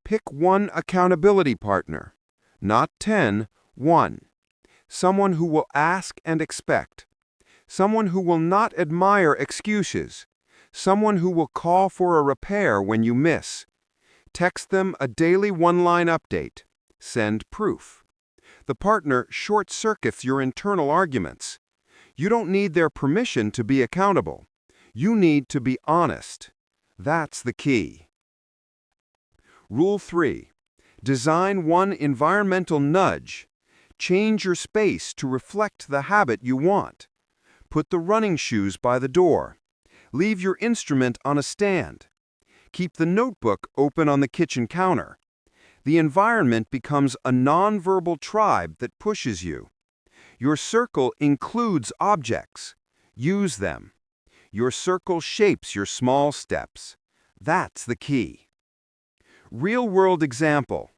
Pick one accountability partner. Not 10, 1. Someone who will ask and expect. Someone who will not admire excuses. Someone who will call for a repair when you miss. Text them a daily one-line update. Send proof. The partner short-circuits your internal arguments. You don't need their permission to be accountable. You need to be honest. That's the key. Rule 3. Design one environmental nudge. Change your space to reflect the habit you want. Put the running shoes by the door. Leave your instrument on a stand. Keep the notebook open on the kitchen counter. The environment becomes a nonverbal tribe that pushes you. Your circle includes objects. Use them. Your circle shapes your small steps. That's the key. Real-world example.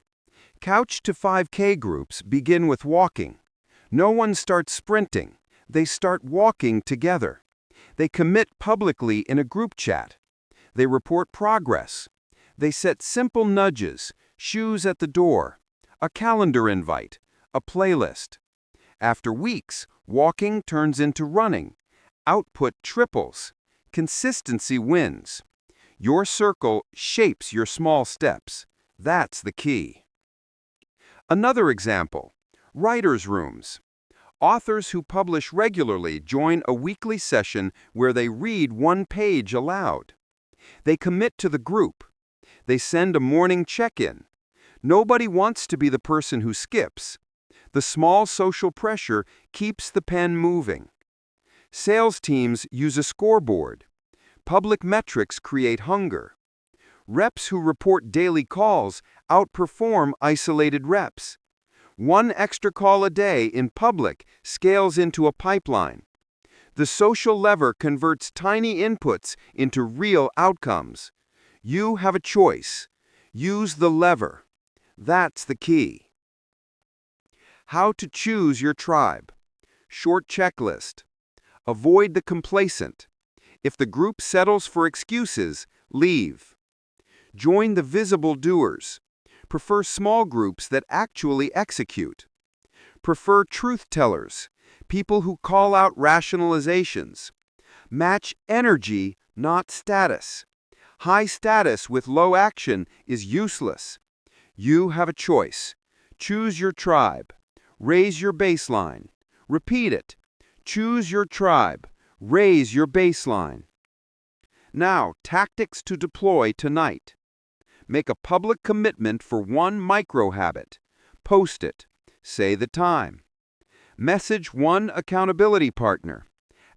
Couch to 5K groups begin with walking. No one starts sprinting. They start walking together. They commit publicly in a group chat. They report progress. They set simple nudges, shoes at the door, a calendar invite, a playlist. After weeks, walking turns into running. Output triples. Consistency wins. Your circle shapes your small steps. That's the key. Another example, writers' rooms. Authors who publish regularly join a weekly session where they read one page aloud. They commit to the group. They send a morning check-in. Nobody wants to be the person who skips. The small social pressure keeps the pen moving. Sales teams use a scoreboard. Public metrics create hunger. Reps who report daily calls outperform isolated reps. One extra call a day in public scales into a pipeline. The social lever converts tiny inputs into real outcomes. You have a choice. Use the lever. That's the key. How to choose your tribe. Short checklist. Avoid the complacent. If the group settles for excuses, leave. Join the visible doers. Prefer small groups that actually execute. Prefer truth tellers, people who call out rationalizations. Match energy, not status. High status with low action is useless. You have a choice. Choose your tribe. Raise your baseline. Repeat it. Choose your tribe. Raise your baseline. Now, tactics to deploy tonight. Make a public commitment for one micro-habit. Post it. Say the time. Message one accountability partner.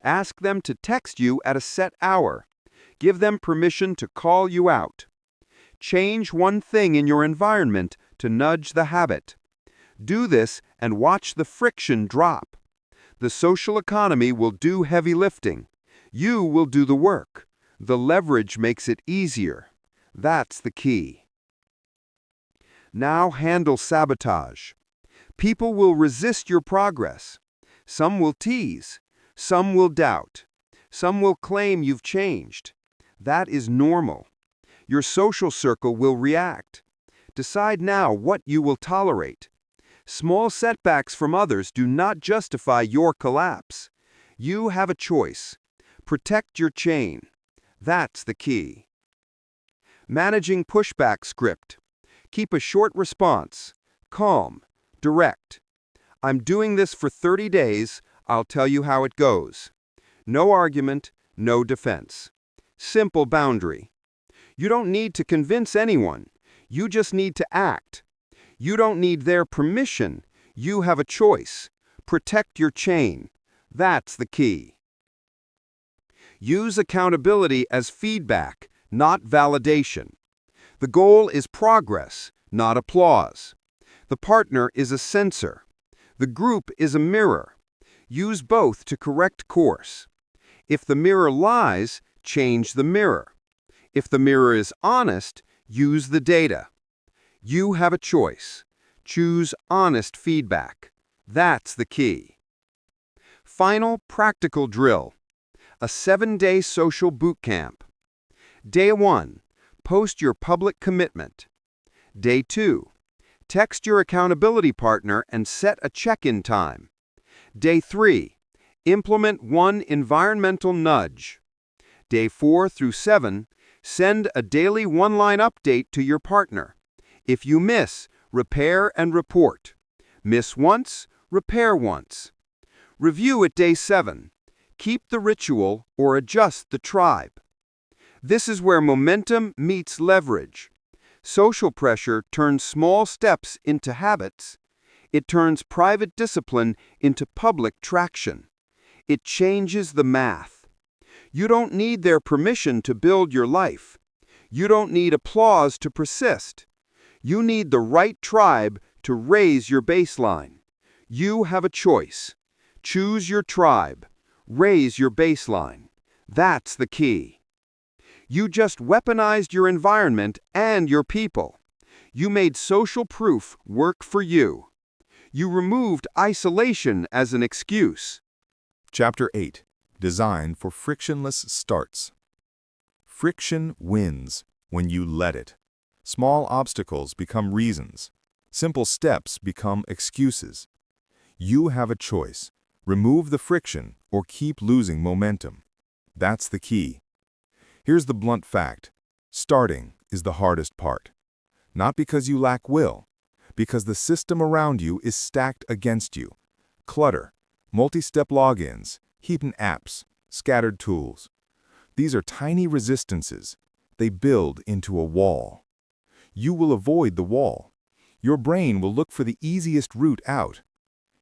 Ask them to text you at a set hour. Give them permission to call you out. Change one thing in your environment to nudge the habit. Do this and watch the friction drop. The social economy will do heavy lifting. You will do the work. The leverage makes it easier. That's the key. Now handle sabotage. People will resist your progress. Some will tease. Some will doubt. Some will claim you've changed. That is normal. Your social circle will react. Decide now what you will tolerate. Small setbacks from others do not justify your collapse. You have a choice. Protect your chain. That's the key. Managing pushback script. Keep a short response. Calm. Direct. I'm doing this for 30 days. I'll tell you how it goes. No argument, no defense. Simple boundary. You don't need to convince anyone. You just need to act. You don't need their permission. You have a choice. Protect your chain. That's the key. Use accountability as feedback, not validation. The goal is progress, not applause. The partner is a sensor. The group is a mirror. Use both to correct course. If the mirror lies, change the mirror. If the mirror is honest, use the data. You have a choice. Choose honest feedback. That's the key. Final practical drill. A 7-day social boot camp. Day 1. Post your public commitment. Day 2. Text your accountability partner and set a check-in time. Day 3. Implement one environmental nudge. Day 4 through 7. Send a daily one-line update to your partner. If you miss, repair and report. Miss once, repair once. Review at day 7. Keep the ritual or adjust the tribe. This is where momentum meets leverage. Social pressure turns small steps into habits. It turns private discipline into public traction. It changes the math. You don't need their permission to build your life. You don't need applause to persist. You need the right tribe to raise your baseline. You have a choice. Choose your tribe. Raise your baseline. That's the key. You just weaponized your environment and your people. You made social proof work for you. You removed isolation as an excuse. Chapter 8. Design for Frictionless Starts. Friction wins when you let it. Small obstacles become reasons. Simple steps become excuses. You have a choice. Remove the friction or keep losing momentum. That's the key. Here's the blunt fact. Starting is the hardest part. Not because you lack will, because the system around you is stacked against you. Clutter, multi-step logins, hidden apps, scattered tools. These are tiny resistances. They build into a wall. You will avoid the wall. Your brain will look for the easiest route out.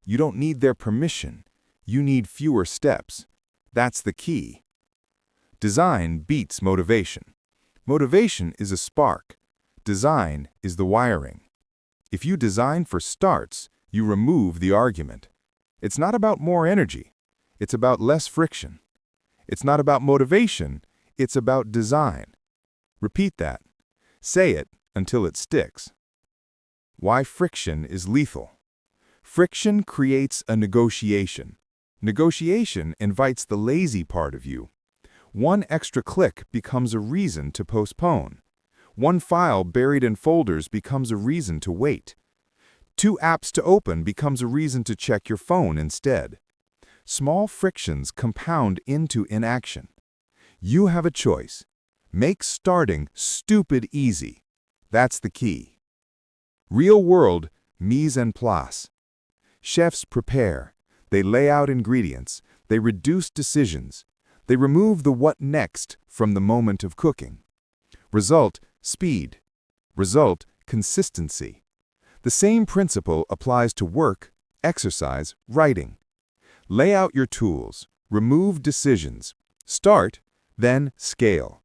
You don't need their permission. You need fewer steps. That's the key. Design beats motivation. Motivation is a spark. Design is the wiring. If you design for starts, you remove the argument. It's not about more energy. It's about less friction. It's not about motivation. It's about design. Repeat that. Say it until it sticks. Why friction is lethal. Friction creates a negotiation. Negotiation invites the lazy part of you. One extra click becomes a reason to postpone. One file buried in folders becomes a reason to wait. 2 apps to open becomes a reason to check your phone instead. Small frictions compound into inaction. You have a choice. Make starting stupid easy. That's the key. Real world mise en place. Chefs prepare. They lay out ingredients. They reduce decisions. They remove the what next from the moment of cooking. Result, speed. Result, consistency. The same principle applies to work, exercise, writing. Lay out your tools. Remove decisions. Start, then scale.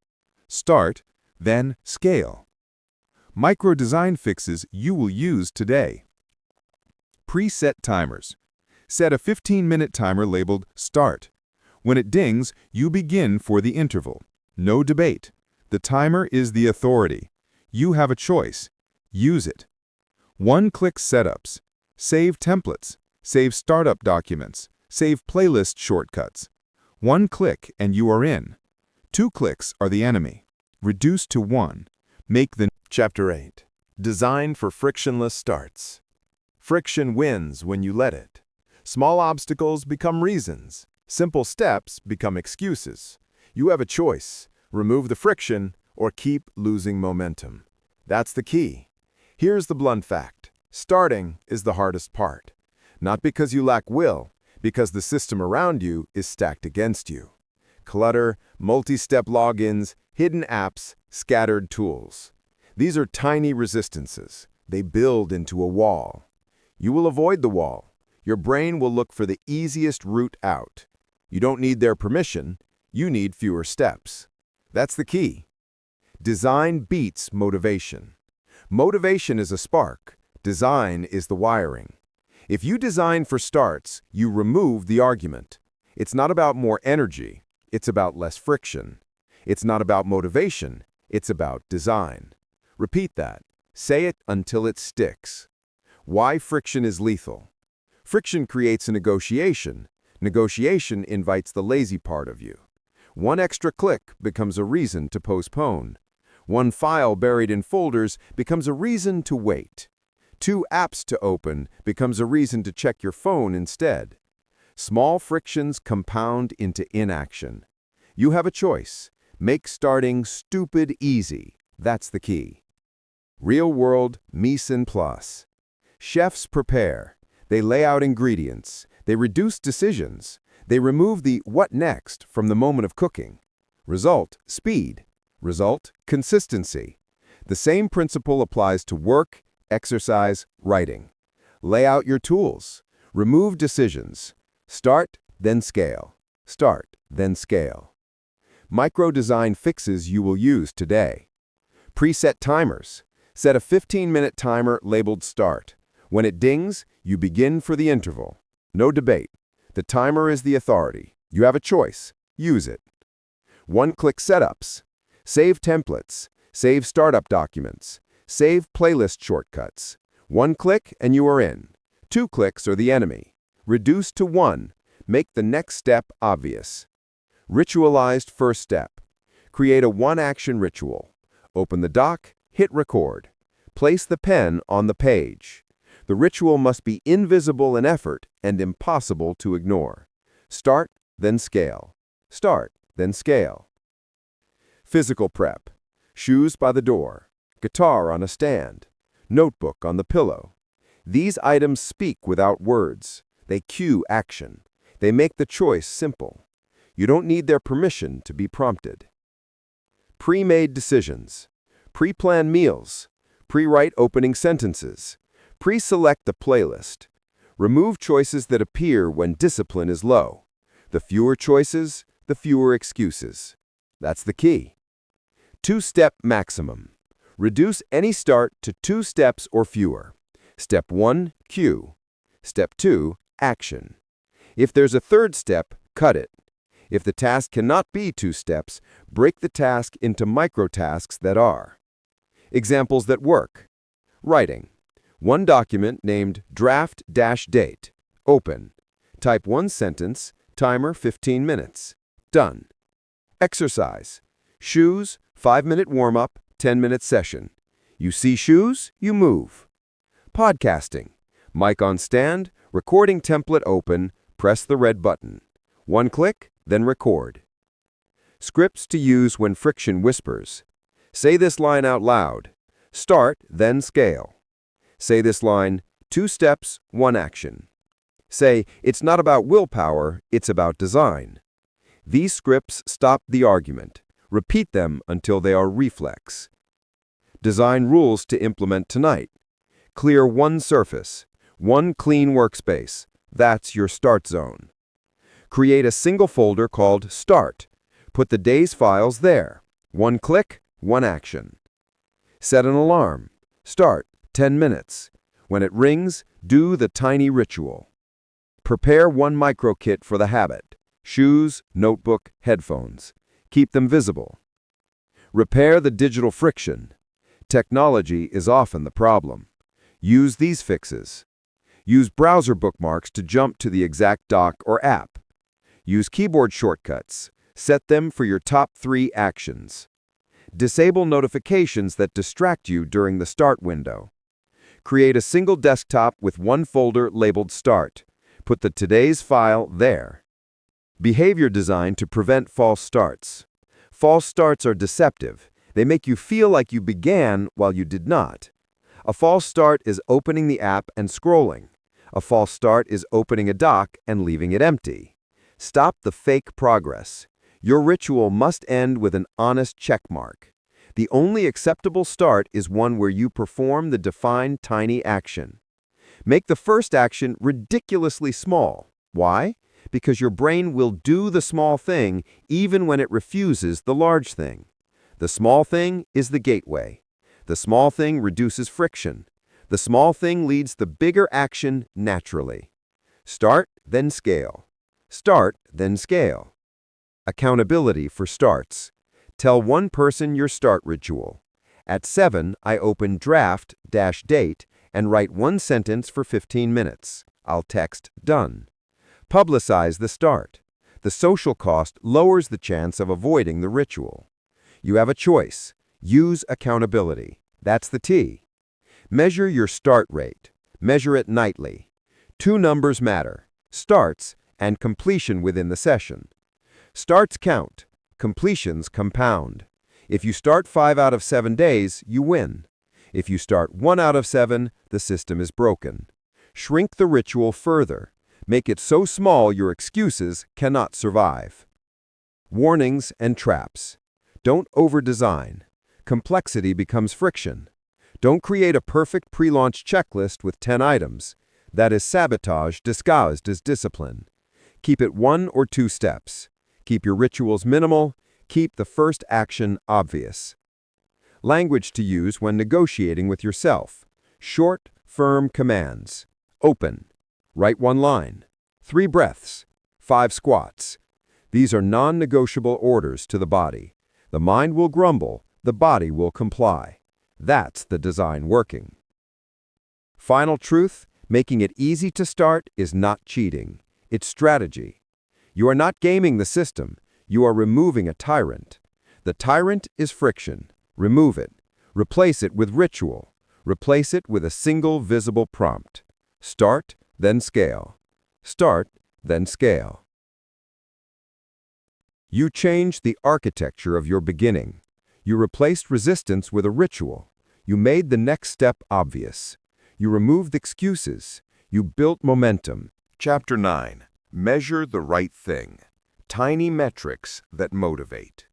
Start, then scale. Micro design fixes you will use today. Preset timers. Set a 15-minute timer labeled Start. When it dings, you begin for the interval. No debate. The timer is the authority. You have a choice. Use it. One-click setups. Save templates. Save startup documents. Save playlist shortcuts. 1 click and you are in. 2 clicks are the enemy. Reduce to 1. Make the... Chapter 8. Design for Frictionless Starts. Friction wins when you let it. Small obstacles become reasons. Simple steps become excuses. You have a choice. Remove the friction or keep losing momentum. That's the key. Here's the blunt fact. Starting is the hardest part. Not because you lack will, because the system around you is stacked against you. Clutter, multi-step logins, hidden apps, scattered tools. These are tiny resistances. They build into a wall. You will avoid the wall. Your brain will look for the easiest route out. You don't need their permission. You need fewer steps. That's the key. Design beats motivation. Motivation is a spark. Design is the wiring. If you design for starts, you remove the argument. It's not about more energy. It's about less friction. It's not about motivation. It's about design. Repeat that. Say it until it sticks. Why friction is lethal. Friction creates a negotiation. Negotiation invites the lazy part of you. One extra click becomes a reason to postpone. One file buried in folders becomes a reason to wait. 2 apps to open becomes a reason to check your phone instead. Small frictions compound into inaction. You have a choice. Make starting stupid easy. That's the key. Real-world mise en place. Chefs prepare. They lay out ingredients. They reduce decisions. They remove the what next from the moment of cooking. Result, speed. Result, consistency. The same principle applies to work, exercise, writing. Lay out your tools. Remove decisions. Start, then scale. Start, then scale. Micro-design fixes you will use today. Preset timers. Set a 15-minute timer labeled Start. When it dings, you begin for the interval. No debate. The timer is the authority. You have a choice. Use it. One-click setups. Save templates. Save startup documents. Save playlist shortcuts. 1 click and you are in. 2 clicks are the enemy. Reduce to 1. Make the next step obvious. Ritualized first step. Create a one-action ritual. Open the doc, hit record. Place the pen on the page. The ritual must be invisible in effort and impossible to ignore. Start, then scale. Start, then scale. Physical prep. Shoes by the door. Guitar on a stand. Notebook on the pillow. These items speak without words. They cue action. They make the choice simple. You don't need their permission to be prompted. Pre-made decisions. Pre-plan meals. Pre-write opening sentences. Pre-select the playlist. Remove choices that appear when discipline is low. The fewer choices, the fewer excuses. That's the key. 2-step maximum. Reduce any start to 2 steps or fewer. Step 1, cue. Step 2, action. If there's a 3rd step, cut it. If the task cannot be 2 steps, break the task into microtasks that are. Examples that work. Writing. 1 document named draft-date. Open. Type 1 sentence. Timer 15 minutes. Done. Exercise. Shoes, 5-minute warm-up, 10-minute session. You see shoes, you move. Podcasting. Mic on stand, recording template open, press the red button. 1 click, then record. Scripts to use when friction whispers. Say this line out loud. Start, then scale. Say this line, 2 steps, 1 action. Say, it's not about willpower, it's about design. These scripts stop the argument. Repeat them until they are reflex. Design rules to implement tonight. Clear 1 surface, 1 clean workspace. That's your start zone. Create a single folder called Start. Put the day's files there. 1 click, 1 action. Set an alarm. Start, 10 minutes. When it rings, do the tiny ritual. Prepare 1 micro kit for the habit. Shoes, notebook, headphones. Keep them visible. Repair the digital friction. Technology is often the problem. Use these fixes. Use browser bookmarks to jump to the exact doc or app. Use keyboard shortcuts. Set them for your top 3 actions. Disable notifications that distract you during the start window. Create a single desktop with 1 folder labeled Start. Put the today's file there. Behavior design to prevent false starts. False starts are deceptive. They make you feel like you began while you did not. A false start is opening the app and scrolling. A false start is opening a dock and leaving it empty. Stop the fake progress. Your ritual must end with an honest check mark. The only acceptable start is one where you perform the defined tiny action. Make the first action ridiculously small. Why? Because your brain will do the small thing even when it refuses the large thing. The small thing is the gateway. The small thing reduces friction. The small thing leads the bigger action naturally. Start, then scale. Start, then scale. Accountability for starts. Tell one person your start ritual. At 7, I open draft-date and write one sentence for 15 minutes. I'll text done. Publicize the start. The social cost lowers the chance of avoiding the ritual. You have a choice. Use accountability. That's the T. Measure your start rate. Measure it nightly. Two numbers matter: starts and completion within the session. Starts count. Completions compound. If you start 5 out of 7 days, you win. If you start 1 out of 7, the system is broken. Shrink the ritual further. Make it so small your excuses cannot survive. Warnings and traps. Don't over-design. Complexity becomes friction. Don't create a perfect pre-launch checklist with 10 items. That is sabotage disguised as discipline. Keep it 1 or 2 steps. Keep your rituals minimal. Keep the first action obvious. Language to use when negotiating with yourself. Short, firm commands. Open. Write 1 line. 3 breaths. 5 squats. These are non-negotiable orders to the body. The mind will grumble. The body will comply. That's the design working. Final truth: making it easy to start is not cheating. It's strategy. You are not gaming the system. You are removing a tyrant. The tyrant is friction. Remove it. Replace it with ritual. Replace it with a single visible prompt. Start, then scale. Start, then scale. You changed the architecture of your beginning. You replaced resistance with a ritual. You made the next step obvious. You removed excuses. You built momentum. Chapter 9. Measure the right thing. Tiny metrics that motivate.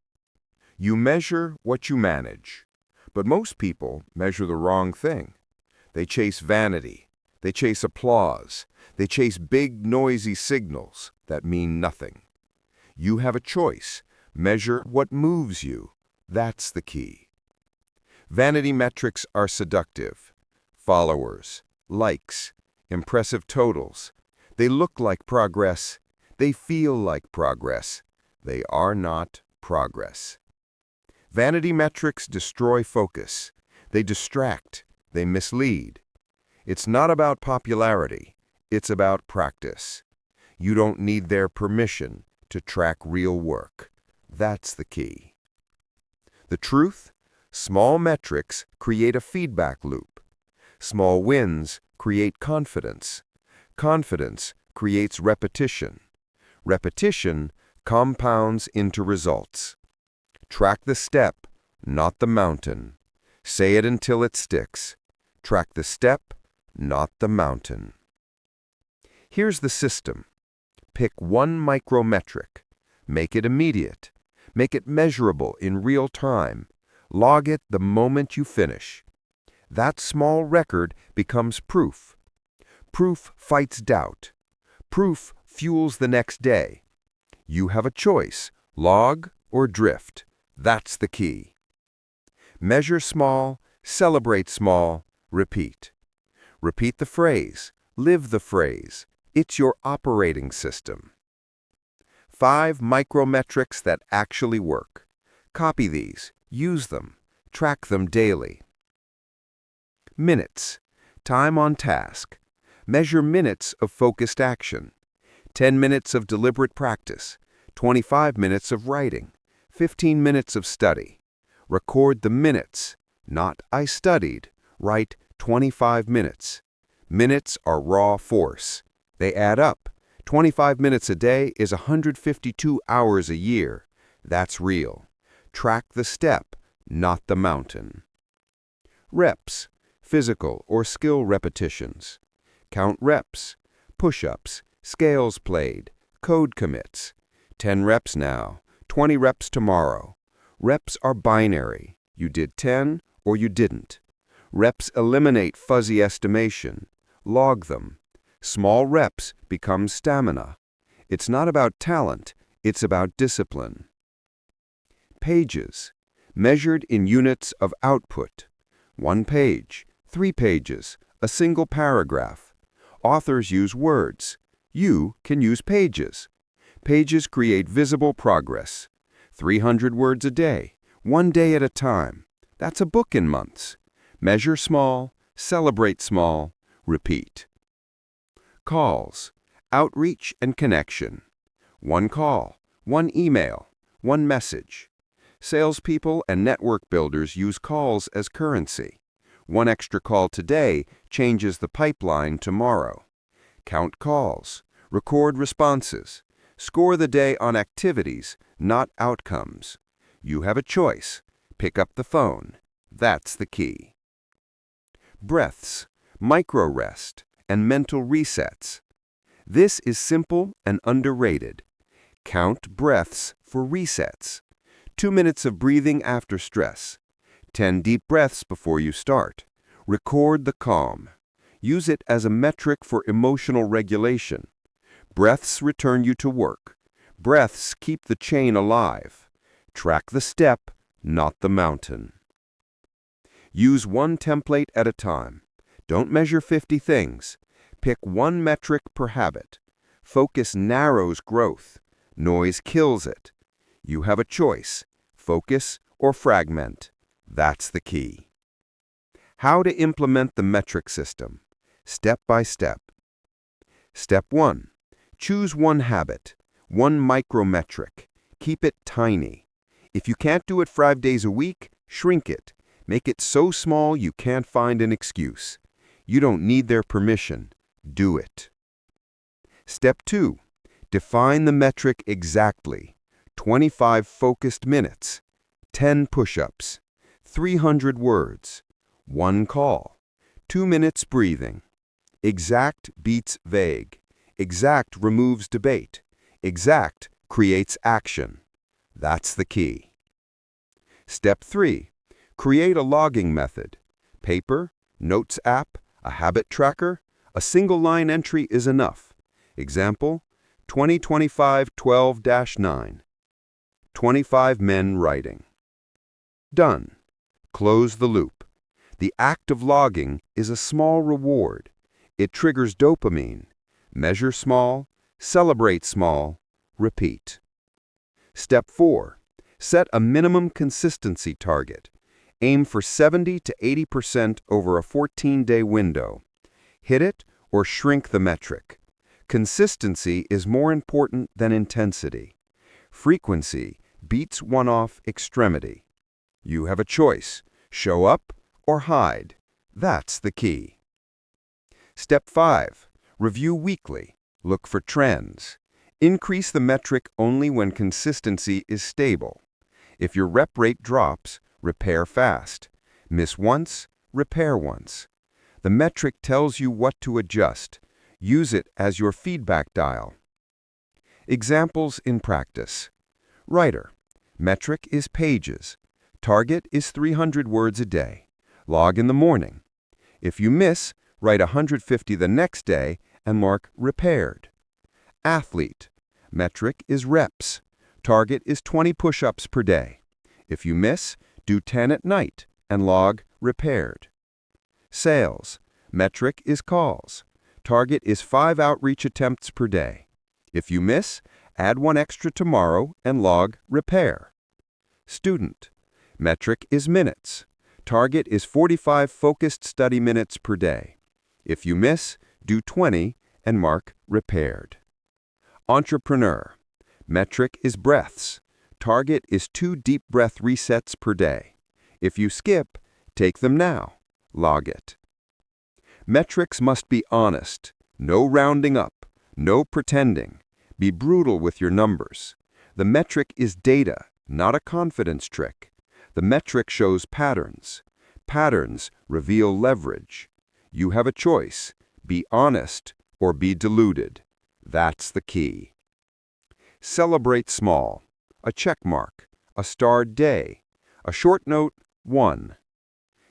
You measure what you manage. But most people measure the wrong thing. They chase vanity. They chase applause. They chase big, noisy signals that mean nothing. You have a choice. Measure what moves you. That's the key. Vanity metrics are seductive. Followers, likes, impressive totals. They look like progress. They feel like progress. They are not progress. Vanity metrics destroy focus. They distract. They mislead. It's not about popularity. It's about practice. You don't need their permission to track real work. That's the key. The truth? Small metrics create a feedback loop. Small wins create confidence. Confidence creates repetition. Repetition compounds into results. Track the step, not the mountain. Say it until it sticks. Track the step, not the mountain. Here's the system. Pick one micrometric. Make it immediate. Make it measurable in real time. Log it the moment you finish. That small record becomes proof. Proof fights doubt. Proof fuels the next day. You have a choice: log or drift. That's the key. Measure small, celebrate small, repeat. Repeat the phrase, live the phrase. It's your operating system. 5 micrometrics that actually work. Copy these, use them, track them daily. Minutes. Time on task. Measure minutes of focused action. 10 minutes of deliberate practice. 25 minutes of writing. 15 minutes of study. Record the minutes, not "I studied." Write 25 minutes. Minutes are raw force. They add up. 25 minutes a day is 152 hours a year. That's real. Track the step, not the mountain. Reps. Physical or skill repetitions. Count reps, push-ups, scales played, code commits. 10 reps now, 20 reps tomorrow. Reps are binary. You did 10 or you didn't. Reps eliminate fuzzy estimation. Log them. Small reps become stamina. It's not about talent, it's about discipline. Pages, measured in units of output. 1 page, 3 pages, a single paragraph. Authors use words. You can use pages. Pages create visible progress. 300 words a day, 1 day at a time. That's a book in months. Measure small, celebrate small, repeat. Calls, outreach and connection. 1 call, 1 email, 1 message. Salespeople and network builders use calls as currency. 1 extra call today changes the pipeline tomorrow. Count calls, record responses. Score the day on activities, not outcomes. You have a choice. Pick up the phone. That's the key. Breaths, micro-rest, and mental resets. This is simple and underrated. Count breaths for resets. 2 minutes of breathing after stress. 10 deep breaths before you start. Record the calm. Use it as a metric for emotional regulation. Breaths return you to work. Breaths keep the chain alive. Track the step, not the mountain. Use 1 template at a time. Don't measure 50 things. Pick 1 metric per habit. Focus narrows growth. Noise kills it. You have a choice. Focus or fragment. That's the key. How to implement the metric system. Step by step. Step 1. Choose 1 habit, 1 micrometric. Keep it tiny. If you can't do it 5 days a week, shrink it. Make it so small you can't find an excuse. You don't need their permission. Do it. Step 2. Define the metric exactly. 25 focused minutes, 10 push-ups, 300 words, 1 call, 2 minutes breathing. Exact beats vague. Exact removes debate. Exact creates action. That's the key. Step 3. Create a logging method. Paper, notes app, a habit tracker. A single line entry is enough. Example, 2025-12-9. 25 men writing. Done. Close the loop. The act of logging is a small reward. It triggers dopamine. Measure small, celebrate small, repeat. Step 4. Set a minimum consistency target. Aim for 70 to 80% over a 14-day window. Hit it or shrink the metric. Consistency is more important than intensity. Frequency beats one-off extremity. You have a choice. Show up or hide. That's the key. Step 5. Review weekly. Look for trends. Increase the metric only when consistency is stable. If your rep rate drops, repair fast. Miss once, repair once. The metric tells you what to adjust. Use it as your feedback dial. Examples in practice. Writer. Metric is pages. Target is 300 words a day. Log in the morning. If you miss, write 150 the next day and mark repaired. Athlete. Metric is reps. Target is 20 push-ups per day. If you miss, do 10 at night and log repaired. Sales. Metric is calls. Target is 5 outreach attempts per day. If you miss, add 1 extra tomorrow and log repair. Student. Metric is minutes. Target is 45 focused study minutes per day. If you miss, do 20 and mark repaired. Entrepreneur. Metric is breaths. Target is 2 deep breath resets per day. If you skip, take them now. Log it. Metrics must be honest. No rounding up. No pretending. Be brutal with your numbers. The metric is data, not a confidence trick. The metric shows patterns. Patterns reveal leverage. You have a choice. Be honest or be deluded. That's the key. Celebrate small. A check mark, a starred day, a short note, 1.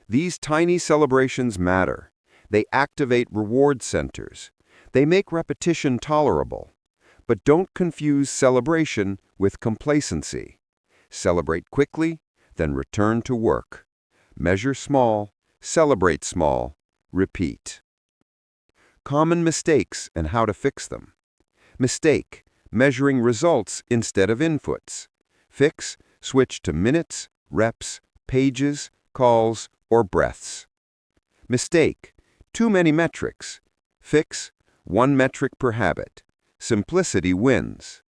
These tiny celebrations matter. They activate reward centers. They make repetition tolerable. But don't confuse celebration with complacency. Celebrate quickly, then return to work. Measure small, celebrate small, repeat. Common mistakes and how to fix them. Mistake: measuring results instead of inputs. Fix: switch to minutes, reps, pages, calls, or breaths. Mistake: too many metrics. Fix: one metric per habit. Simplicity wins.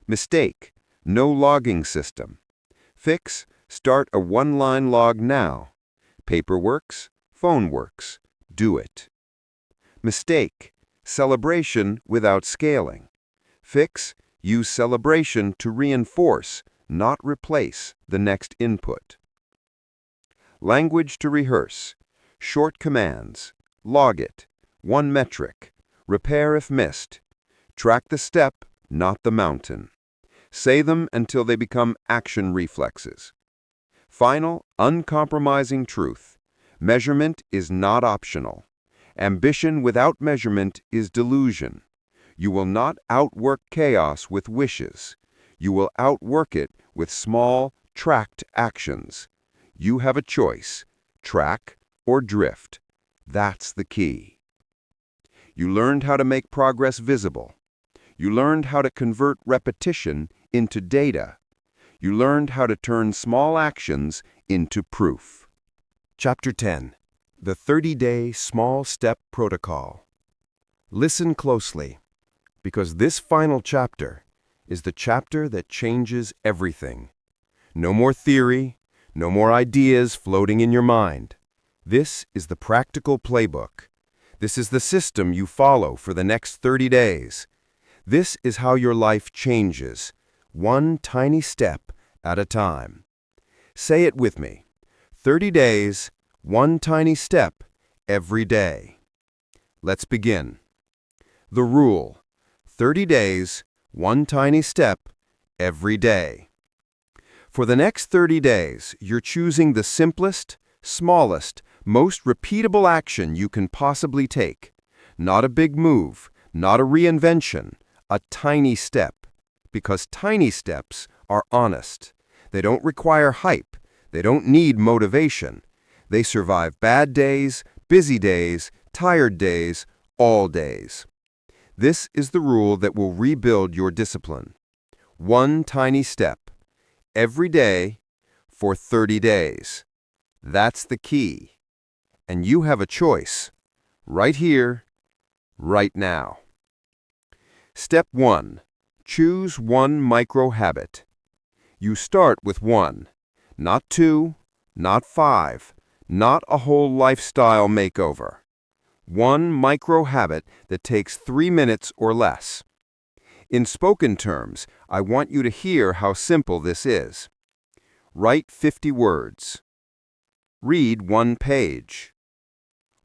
Mistake: no logging system. Fix: start a one-line log now. Paper works, phone works. Do it. Mistake: celebration without scaling. Fix: use celebration to reinforce, not replace, the next input. Language to rehearse. Short commands. Log it. One metric. Repair if missed. Track the step, not the mountain. Say them until they become action reflexes. Final, uncompromising truth. Measurement is not optional. Ambition without measurement is delusion. You will not outwork chaos with wishes. You will outwork it with small, tracked actions. You have a choice: track or drift. That's the key. You learned how to make progress visible. You learned how to convert repetition into data. You learned how to turn small actions into proof. Chapter 10. The 30-Day Small Step Protocol. Listen closely, because this final chapter is the chapter that changes everything. No more theory, no more ideas floating in your mind. This is the practical playbook. This is the system you follow for the next 30 days. This is how your life changes, one tiny step at a time. Say it with me. 30 days, one tiny step every day. Let's begin. The rule: 30 days, one tiny step every day. For the next 30 days, you're choosing the simplest, smallest, most repeatable action you can possibly take. Not a big move, not a reinvention, a tiny step. Because tiny steps are honest. They don't require hype. They don't need motivation. They survive bad days, busy days, tired days, all days. This is the rule that will rebuild your discipline. One tiny step, every day, for 30 days. That's the key. And you have a choice, right here, right now. Step 1. Choose one micro-habit. You start with one, not two, not five, not a whole lifestyle makeover. One micro-habit that takes 3 minutes or less. In spoken terms, I want you to hear how simple this is. Write 50 words. Read 1 page.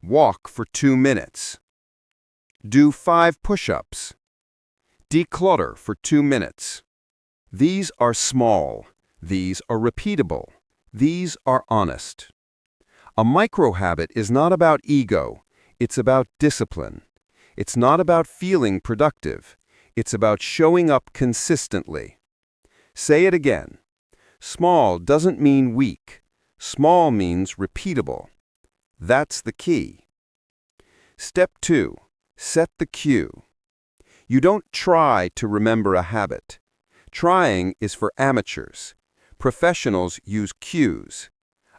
Walk for 2 minutes. Do 5 push-ups. Declutter for 2 minutes. These are small. These are repeatable. These are honest. A micro-habit is not about ego. It's about discipline. It's not about feeling productive. It's about showing up consistently. Say it again. Small doesn't mean weak. Small means repeatable. That's the key. Step 2. Set the cue. You don't try to remember a habit. Trying is for amateurs. Professionals use cues.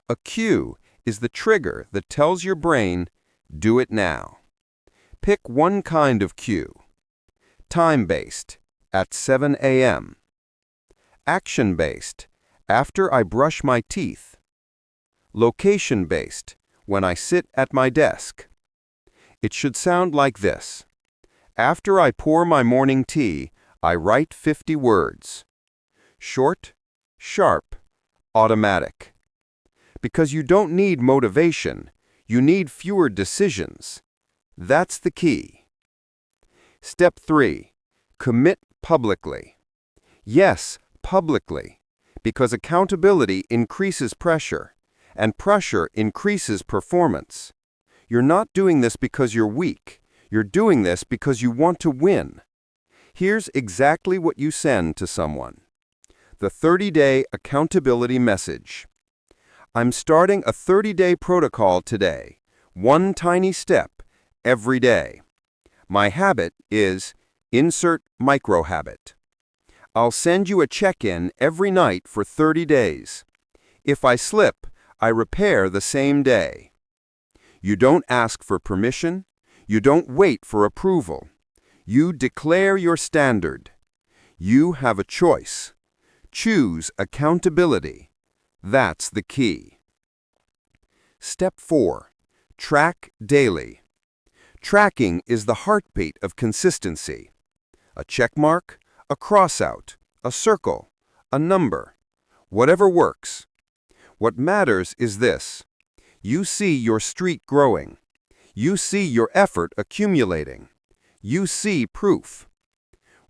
A cue is the trigger that tells your brain, do it now. Pick one kind of cue. Time-based, at 7 a.m. Action-based, after I brush my teeth. Location-based, when I sit at my desk. It should sound like this. After I pour my morning tea, I write 50 words. Short, sharp, automatic. Because you don't need motivation, you need fewer decisions. That's the key. Step 3. Commit publicly. Yes, publicly, because accountability increases pressure, and pressure increases performance. You're not doing this because you're weak. You're doing this because you want to win. Here's exactly what you send to someone. The 30-day accountability message. I'm starting a 30-day protocol today, one tiny step every day. My habit is insert micro-habit. I'll send you a check-in every night for 30 days. If I slip, I repair the same day. You don't ask for permission. You don't wait for approval. You declare your standard. You have a choice. Choose accountability. That's the key. Step 4. Track daily. Tracking is the heartbeat of consistency. A check mark, a cross-out, a circle, a number. Whatever works. What matters is this. You see your streak growing. You see your effort accumulating. You see proof.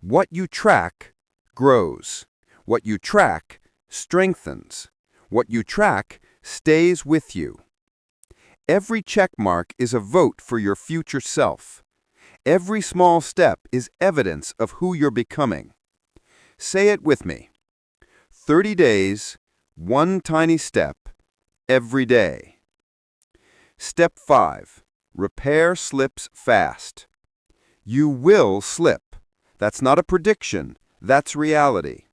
What you track grows. What you track strengthens. What you track stays with you. Every check mark is a vote for your future self. Every small step is evidence of who you're becoming. Say it with me. 30 days, one tiny step, every day. Step 5. Repair slips fast. You will slip. That's not a prediction. That's reality.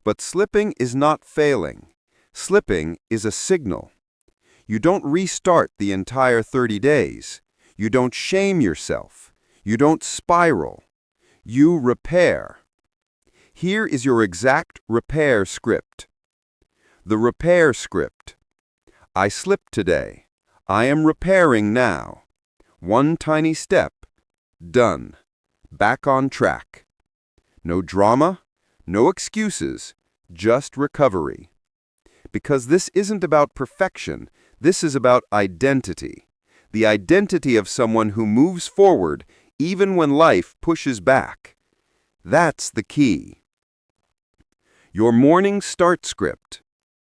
But slipping is not failing. Slipping is a signal. You don't restart the entire 30 days. You don't shame yourself. You don't spiral. You repair. Here is your exact repair script. The repair script. I slipped today. I am repairing now. One tiny step. Done. Back on track. No drama, no excuses, just recovery. Because this isn't about perfection, this is about identity. The identity of someone who moves forward even when life pushes back. That's the key. Your morning start script.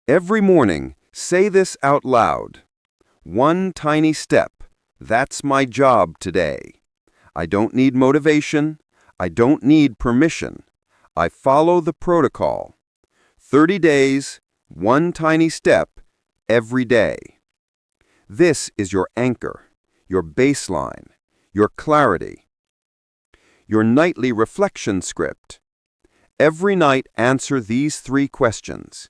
Every morning, say this out loud. One tiny step. That's my job today. I don't need motivation. I don't need permission. I follow the protocol. 30 days, one tiny step, every day. This is your anchor, your baseline, your clarity. Your nightly reflection script. Every night answer these 3 questions.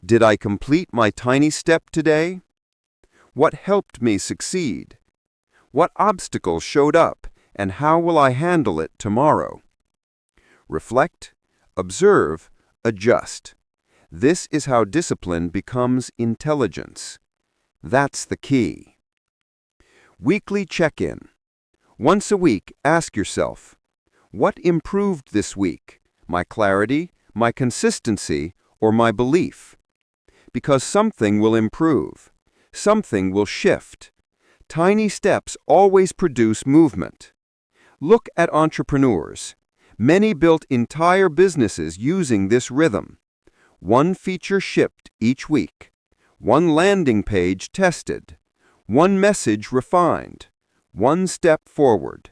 Did I complete my tiny step today? What helped me succeed? What obstacles showed up, and how will I handle it tomorrow? Reflect, observe, adjust. This is how discipline becomes intelligence. That's the key. Weekly check-in. Once a week, ask yourself, what improved this week? My clarity, my consistency, or my belief? Because something will improve. Something will shift. Tiny steps always produce movement. Look at entrepreneurs. Many built entire businesses using this rhythm. One feature shipped each week. One landing page tested. One message refined. One step forward.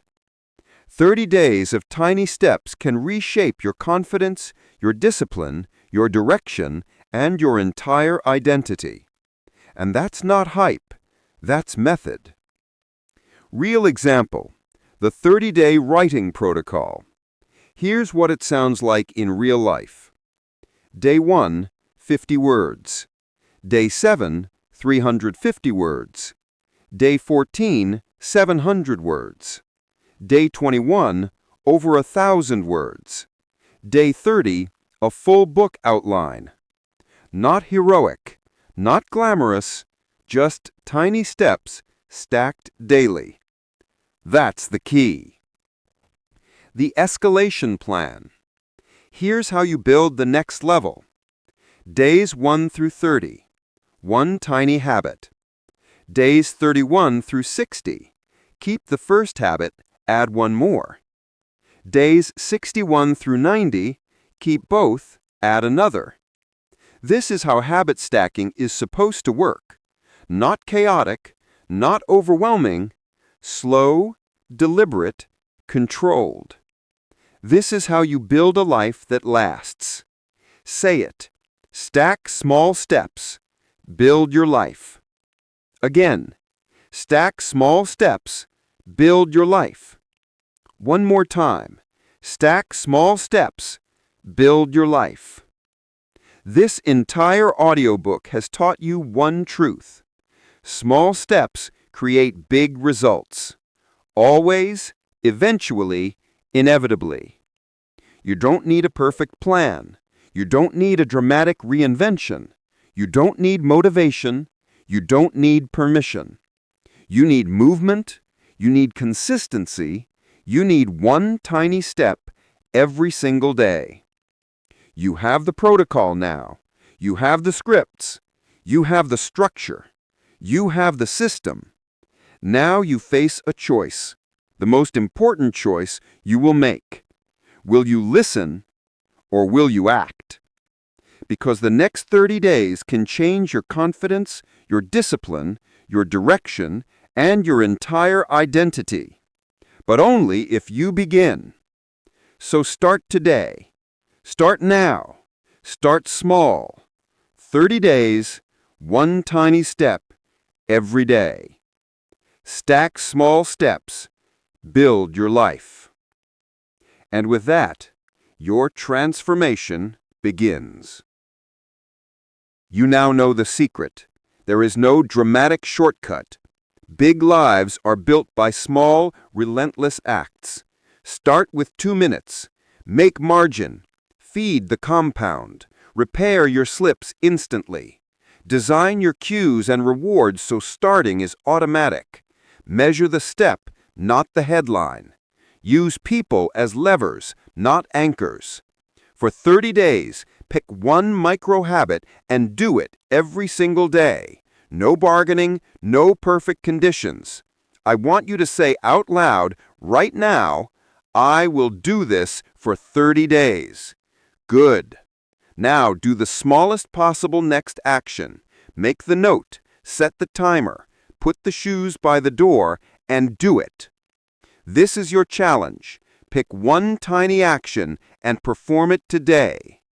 30 days of tiny steps can reshape your confidence, your discipline, your direction, and your entire identity. And that's not hype. That's method. Real example. The 30-day writing protocol. Here's what it sounds like in real life. Day 1, 50 words. Day 7, 350 words. Day 14, 700 words. Day 21, over 1,000 words. Day 30, a full book outline. Not heroic, not glamorous, just tiny steps stacked daily. That's the key. The escalation plan. Here's how you build the next level. Days 1 through 30. One tiny habit. Days 31 through 60. Keep the first habit, add one more. Days 61 through 90, keep both, add another. This is how habit stacking is supposed to work. Not chaotic, not overwhelming, slow, deliberate, controlled. This is how you build a life that lasts. Say it. Stack small steps. Build your life. Again, stack small steps. Build your life. One more time. Stack small steps. Build your life. This entire audiobook has taught you one truth. Small steps create big results. Always, eventually, inevitably. You don't need a perfect plan. You don't need a dramatic reinvention. You don't need motivation. You don't need permission. You need movement. You need consistency. You need one tiny step every single day. You have the protocol now. You have the scripts. You have the structure. You have the system. Now you face a choice, the most important choice you will make. Will you listen or will you act? Because the next 30 days can change your confidence, your discipline, your direction, and your entire identity. But only if you begin. So start today. Start now. Start small. 30 days, one tiny step every day. Stack small steps. Build your life. And with that, your transformation begins. You now know the secret. There is no dramatic shortcut. Big lives are built by small, relentless acts. Start with 2 minutes. Make margin. Feed the compound. Repair your slips instantly. Design your cues and rewards so starting is automatic. Measure the step, not the headline. Use people as levers, not anchors. For 30 days, pick one micro habit and do it every single day. No bargaining, no perfect conditions. I want you to say out loud, right now, I will do this for 30 days. Good. Now do the smallest possible next action. Make the note, set the timer, put the shoes by the door, and do it. This is your challenge. Pick one tiny action and perform it today.